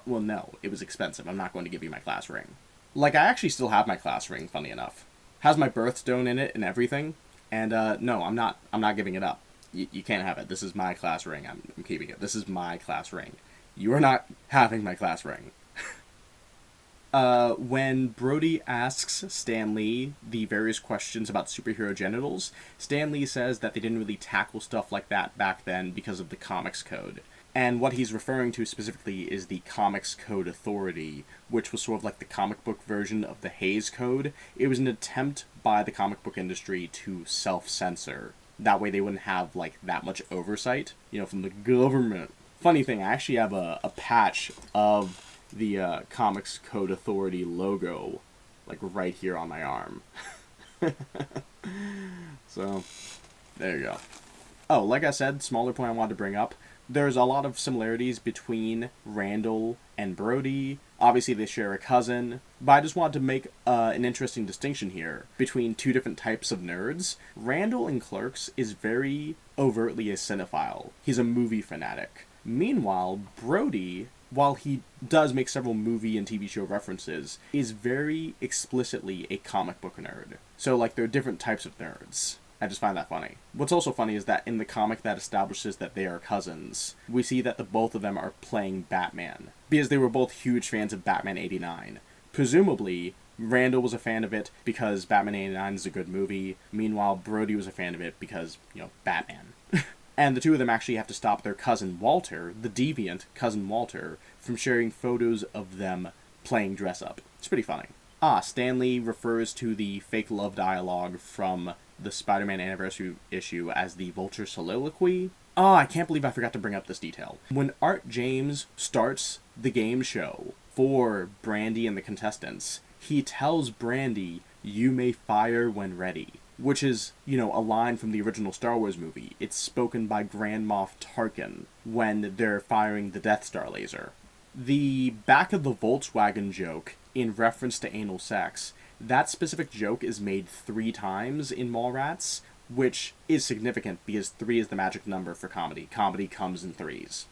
A: Well, no. It was expensive. I'm not going to give you my class ring. I actually still have my class ring, funny enough. Has my birthstone in it and everything. And, no, I'm not giving it up. You can't have it. This is my class ring. I'm keeping it. This is my class ring. You are not having my class ring. When Brodie asks Stan Lee the various questions about superhero genitals, Stan Lee says that they didn't really tackle stuff like that back then because of the Comics Code. And what he's referring to specifically is the Comics Code Authority, which was sort of like the comic book version of the Hays Code. It was an attempt by the comic book industry to self-censor. That way they wouldn't have, that much oversight, from the government. Funny thing, I actually have a patch of the Comics Code Authority logo, right here on my arm. So, there you go. Like I said, smaller point I wanted to bring up, there's a lot of similarities between Randall and Brodie. Obviously they share a cousin, but I just wanted to make an interesting distinction here between two different types of nerds. Randall in Clerks is very overtly a cinephile. He's a movie fanatic. Meanwhile, Brodie, while he does make several movie and TV show references, is very explicitly a comic book nerd. So, there are different types of nerds. I just find that funny. What's also funny is that in the comic that establishes that they are cousins, we see that the both of them are playing Batman, because they were both huge fans of Batman 89. Presumably, Randall was a fan of it because Batman 89 is a good movie, meanwhile Brodie was a fan of it because, Batman. And the two of them actually have to stop their cousin Walter, the deviant cousin Walter, from sharing photos of them playing dress-up. It's pretty funny. Stan Lee refers to the fake love dialogue from the Spider-Man Anniversary issue as the Vulture Soliloquy. I can't believe I forgot to bring up this detail. When Art James starts the game show for Brandy and the contestants, he tells Brandy, "You may fire when ready," which is, a line from the original Star Wars movie. It's spoken by Grand Moff Tarkin when they're firing the Death Star laser. The back of the Volkswagen joke, in reference to anal sex, that specific joke is made 3 times in Mallrats, which is significant because 3 is the magic number for comedy. Comedy comes in 3s.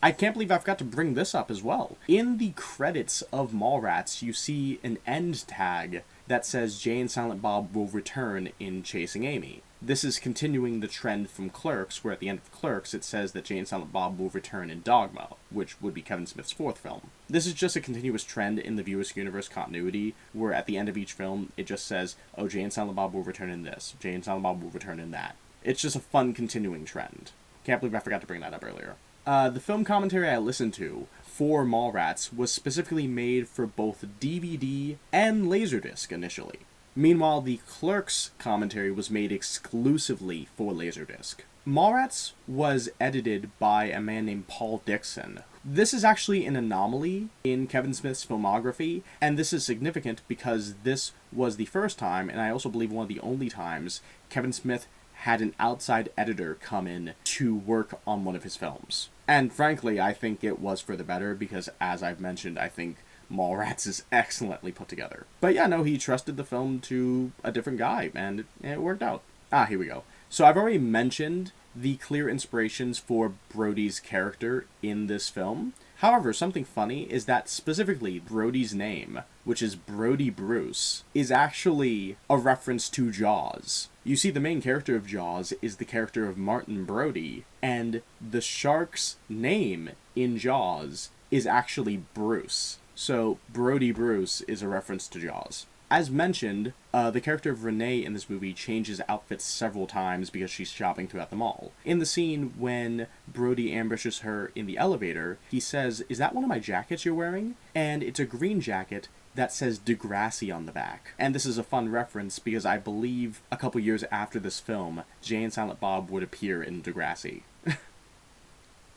A: I can't believe I forgot to bring this up as well. In the credits of Mallrats, you see an end tag that says Jay and Silent Bob will return in Chasing Amy. This is continuing the trend from Clerks, where at the end of Clerks it says that Jay and Silent Bob will return in Dogma, which would be Kevin Smith's 4th film. This is just a continuous trend in the View Askewniverse continuity, where at the end of each film it just says, oh, Jay and Silent Bob will return in this, Jay and Silent Bob will return in that. It's just a fun continuing trend. Can't believe I forgot to bring that up earlier. The film commentary I listened to for Mallrats was specifically made for both DVD and Laserdisc initially. Meanwhile, the Clerks commentary was made exclusively for Laserdisc. Mallrats was edited by a man named Paul Dixon. This is actually an anomaly in Kevin Smith's filmography, and this is significant because this was the first time, and I also believe one of the only times, Kevin Smith had an outside editor come in to work on one of his films. And frankly, I think it was for the better because, as I've mentioned, I think Mallrats is excellently put together. But yeah, no, he trusted the film to a different guy, and it worked out. Here we go. So I've already mentioned the clear inspirations for Brodie's character in this film. However, something funny is that specifically Brodie's name, which is Brodie Bruce, is actually a reference to Jaws. You see, the main character of Jaws is the character of Martin Brodie, and the shark's name in Jaws is actually Bruce. So, Brodie Bruce is a reference to Jaws. As mentioned, the character of Renee in this movie changes outfits several times because she's shopping throughout the mall. In the scene when Brodie ambushes her in the elevator, he says, "Is that one of my jackets you're wearing?" And it's a green jacket that says Degrassi on the back. And this is a fun reference because I believe a couple years after this film, Jay and Silent Bob would appear in Degrassi.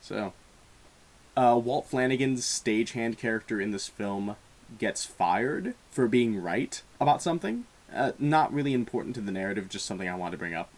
A: So, Walt Flanagan's stagehand character in this film gets fired for being right about something. Not really important to the narrative, just something I wanted to bring up.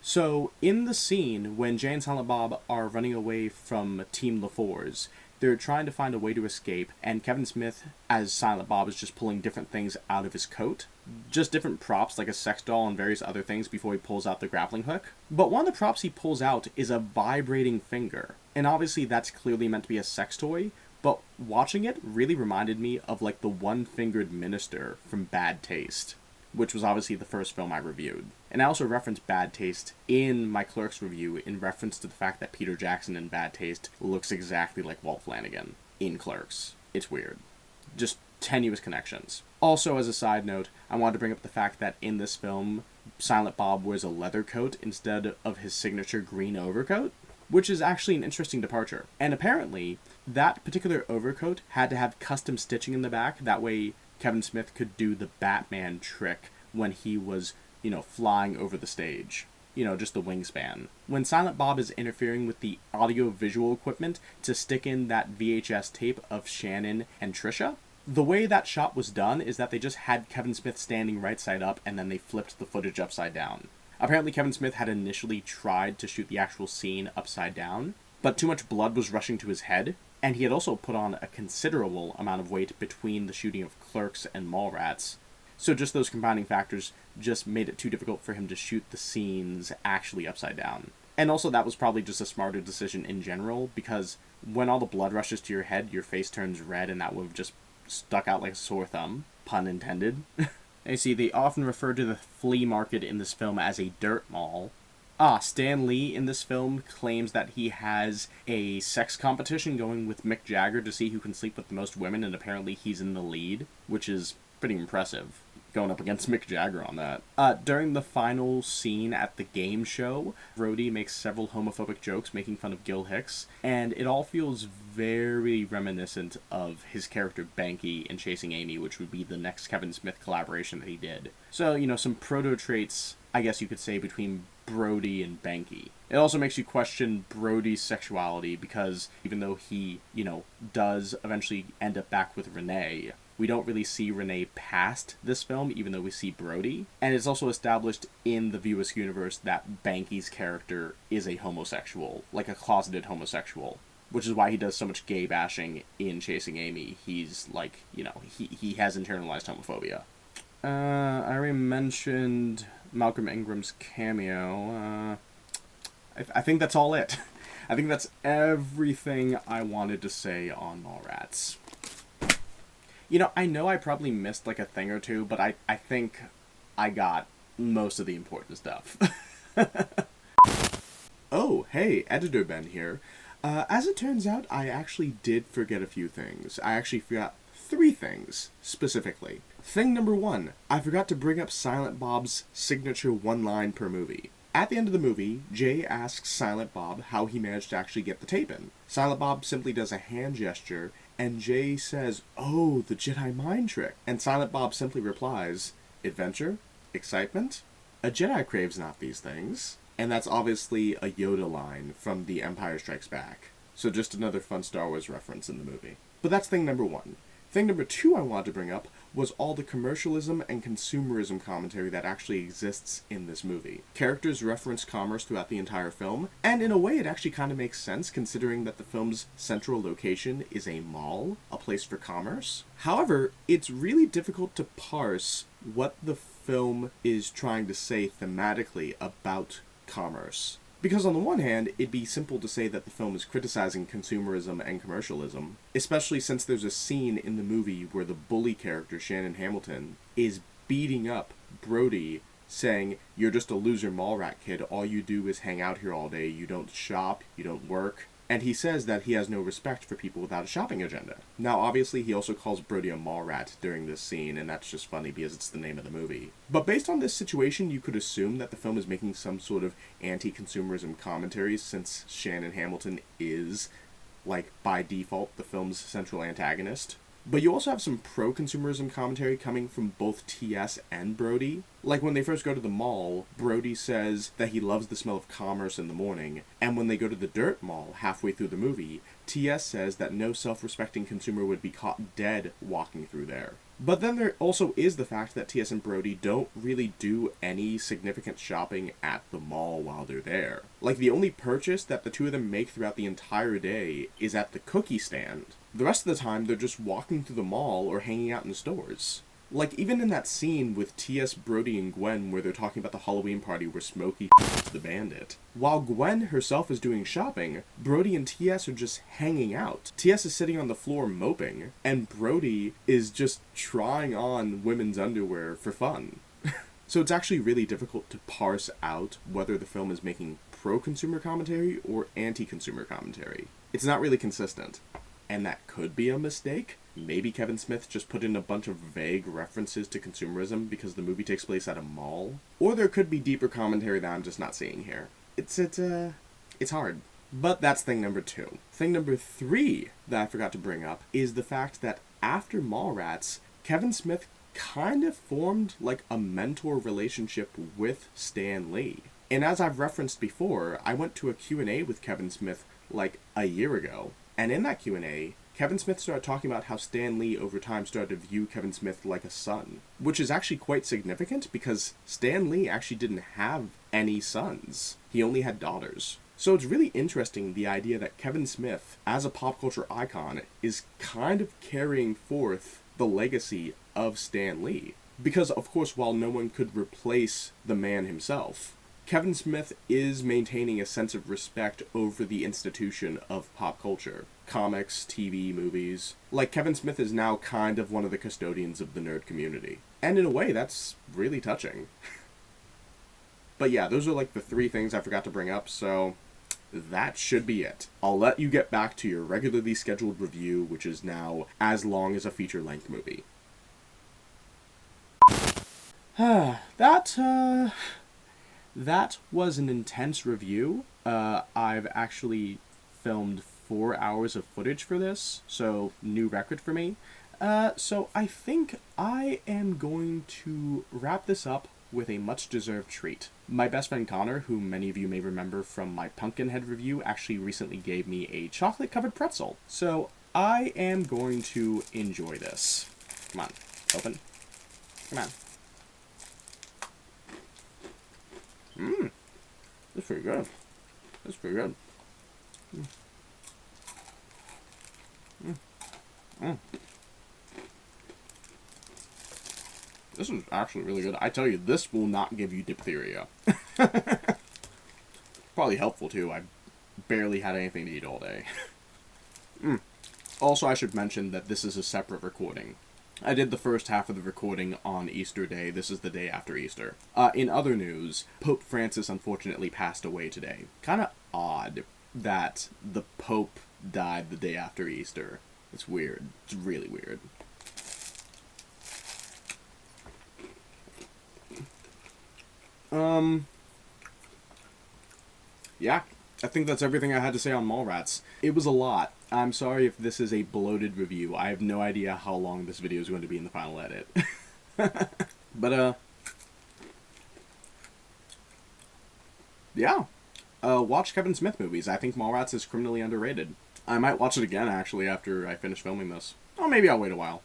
A: So in the scene when Jay and Silent Bob are running away from Team LaFours, they're trying to find a way to escape, and Kevin Smith, as Silent Bob, is just pulling different things out of his coat. Just different props, like a sex doll and various other things, before he pulls out the grappling hook. But one of the props he pulls out is a vibrating finger. And obviously that's clearly meant to be a sex toy, but watching it really reminded me of like the one-fingered minister from Bad Taste, which was obviously the first film I reviewed. And I also referenced Bad Taste in my Clerks review in reference to the fact that Peter Jackson in Bad Taste looks exactly like Walt Flanagan in Clerks. It's weird. Just tenuous connections. Also, as a side note, I wanted to bring up the fact that in this film, Silent Bob wears a leather coat instead of his signature green overcoat, which is actually an interesting departure. And apparently, that particular overcoat had to have custom stitching in the back, that way Kevin Smith could do the Batman trick when he was, flying over the stage. Just the wingspan. When Silent Bob is interfering with the audio-visual equipment to stick in that VHS tape of Shannon and Trisha, the way that shot was done is that they just had Kevin Smith standing right side up and then they flipped the footage upside down. Apparently Kevin Smith had initially tried to shoot the actual scene upside down, but too much blood was rushing to his head, and he had also put on a considerable amount of weight between the shooting of Clerks and Mallrats. So just those combining factors just made it too difficult for him to shoot the scenes actually upside down. And also that was probably just a smarter decision in general, because when all the blood rushes to your head, your face turns red, and that would have just stuck out like a sore thumb. Pun intended. And you see, they often refer to the flea market in this film as a dirt mall. Stan Lee in this film claims that he has a sex competition going with Mick Jagger to see who can sleep with the most women, and apparently he's in the lead, which is pretty impressive. going up against Mick Jagger on that. During the final scene at the game show, Brodie makes several homophobic jokes making fun of Gil Hicks, and it all feels very reminiscent of his character Banky in Chasing Amy, which would be the next Kevin Smith collaboration that he did. So, some proto-traits, I guess you could say, between Brodie and Banky. It also makes you question Brodie's sexuality because even though he, does eventually end up back with Renee, we don't really see Renee past this film, even though we see Brodie. And it's also established in the View Askewniverse that Banky's character is a homosexual, like a closeted homosexual, which is why he does so much gay bashing in Chasing Amy. He's like, he has internalized homophobia. I already mentioned Malcolm Ingram's cameo. I think that's all it. I think that's everything I wanted to say on Mallrats. I know I probably missed like a thing or two, but I think I got most of the important stuff. Oh, hey, Editor Ben here. As it turns out, I actually did forget a few things. I actually forgot 3 things, specifically. Thing number 1, I forgot to bring up Silent Bob's signature one line per movie. At the end of the movie, Jay asks Silent Bob how he managed to actually get the tape in. Silent Bob simply does a hand gesture, and Jay says, "Oh, the Jedi mind trick." And Silent Bob simply replies, "Adventure? Excitement? A Jedi craves not these things." And that's obviously a Yoda line from The Empire Strikes Back. So just another fun Star Wars reference in the movie. But that's thing number 1. Thing number 2 I wanted to bring up was all the commercialism and consumerism commentary that actually exists in this movie. Characters reference commerce throughout the entire film, and in a way it actually kind of makes sense considering that the film's central location is a mall, a place for commerce. However, it's really difficult to parse what the film is trying to say thematically about commerce. Because on the one hand, it'd be simple to say that the film is criticizing consumerism and commercialism, especially since there's a scene in the movie where the bully character, Shannon Hamilton, is beating up Brodie, saying, "You're just a loser Mallrat kid, all you do is hang out here all day, you don't shop, you don't work." And he says that he has no respect for people without a shopping agenda. Now, obviously, he also calls Brodie a Mallrat during this scene, and that's just funny because it's the name of the movie. But based on this situation, you could assume that the film is making some sort of anti-consumerism commentary, since Shannon Hamilton is, by default, the film's central antagonist. But you also have some pro-consumerism commentary coming from both T.S. and Brodie. Like when they first go to the mall, Brodie says that he loves the smell of commerce in the morning, and when they go to the dirt mall halfway through the movie, T.S. says that no self-respecting consumer would be caught dead walking through there. But then there also is the fact that T.S. and Brodie don't really do any significant shopping at the mall while they're there. Like, the only purchase that the two of them make throughout the entire day is at the cookie stand. The rest of the time, they're just walking through the mall or hanging out in stores. Like, even in that scene with T.S., Brodie, and Gwen where they're talking about the Halloween party where Smokey the bandit. While Gwen herself is doing shopping, Brodie and T.S. are just hanging out. T.S. is sitting on the floor moping, and Brodie is just trying on women's underwear for fun. So it's actually really difficult to parse out whether the film is making pro-consumer commentary or anti-consumer commentary. It's not really consistent. And that could be a mistake. Maybe Kevin Smith just put in a bunch of vague references to consumerism because the movie takes place at a mall. Or there could be deeper commentary that I'm just not seeing here. It's hard. But that's thing number 2. Thing number 3 that I forgot to bring up is the fact that after Mallrats, Kevin Smith kind of formed like a mentor relationship with Stan Lee. And as I've referenced before, I went to a Q&A with Kevin Smith like a year ago. And in that Q&A, Kevin Smith started talking about how Stan Lee over time started to view Kevin Smith like a son, which is actually quite significant because Stan Lee actually didn't have any sons. He only had daughters. So it's really interesting the idea that Kevin Smith, as a pop culture icon, is kind of carrying forth the legacy of Stan Lee. Because, of course, while no one could replace the man himself, Kevin Smith is maintaining a sense of respect over the institution of pop culture. Comics, TV, movies. Like, Kevin Smith is now kind of one of the custodians of the nerd community. And in a way, that's really touching. But yeah, those are like the 3 things I forgot to bring up, so that should be it. I'll let you get back to your regularly scheduled review, which is now as long as a feature-length movie. That was an intense review. I've actually filmed 4 hours of footage for this, so new record for me. So I think I am going to wrap this up with a much-deserved treat. My best friend Connor, who many of you may remember from my Pumpkinhead review, actually recently gave me a chocolate-covered pretzel. So I am going to enjoy this. Come on, open. Come on. That's pretty good. That's pretty good. This is actually really good. I tell you, this will not give you diphtheria. Probably helpful, too. I barely had anything to eat all day. Also, I should mention that this is a separate recording. I did the first half of the recording on Easter Day. This is the day after Easter. In other news, Pope Francis unfortunately passed away today. Kind of odd that the Pope died the day after Easter. It's weird. It's really weird. Yeah, I think that's everything I had to say on Mallrats. It was a lot. I'm sorry if this is a bloated review. I have no idea how long this video is going to be in the final edit. But, yeah. Watch Kevin Smith movies. I think Mallrats is criminally underrated. I might watch it again, actually, after I finish filming this. Or maybe I'll wait a while.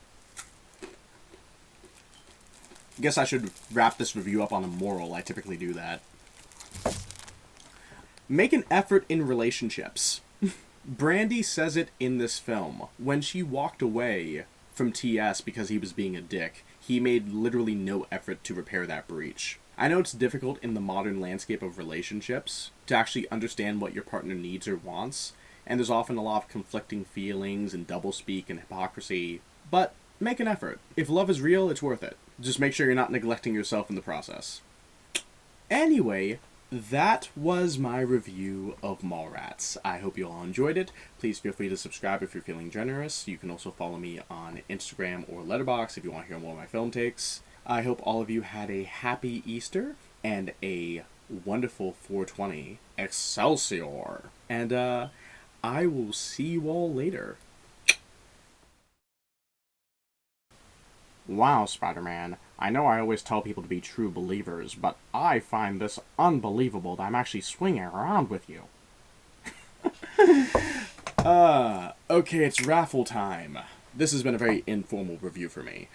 A: Guess I should wrap this review up on a moral. I typically do that. Make an effort in relationships. Brandy says it in this film. When she walked away from T.S. because he was being a dick, he made literally no effort to repair that breach. I know it's difficult in the modern landscape of relationships to actually understand what your partner needs or wants, and there's often a lot of conflicting feelings and doublespeak and hypocrisy, but make an effort. If love is real, it's worth it. Just make sure you're not neglecting yourself in the process. Anyway, that was my review of Mallrats. I hope you all enjoyed it. Please feel free to subscribe if you're feeling generous. You can also follow me on Instagram or Letterboxd if you want to hear more of my film takes. I hope all of you had a happy Easter and a wonderful 420. Excelsior! And I will see you all later. Wow, Spider-Man. I know I always tell people to be true believers, but I find this unbelievable that I'm actually swinging around with you. Okay, it's raffle time. This has been a very informal review for me.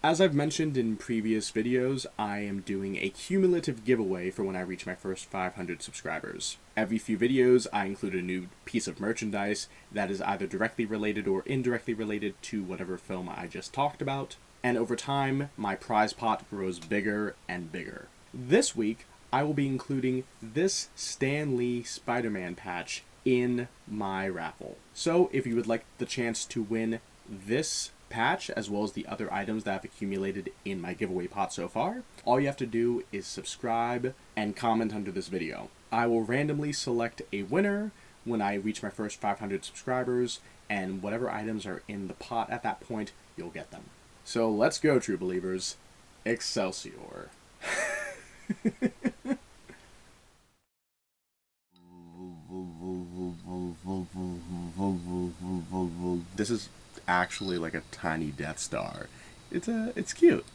A: As I've mentioned in previous videos, I am doing a cumulative giveaway for when I reach my first 500 subscribers. Every few videos, I include a new piece of merchandise that is either directly related or indirectly related to whatever film I just talked about, and over time, my prize pot grows bigger and bigger. This week, I will be including this Stan Lee Spider-Man patch in my raffle. So, if you would like the chance to win this patch, as well as the other items that I've accumulated in my giveaway pot so far, all you have to do is subscribe and comment under this video. I will randomly select a winner when I reach my first 500 subscribers, and whatever items are in the pot at that point, you'll get them. So let's go, true believers. Excelsior. This is actually like a tiny Death Star. It's cute.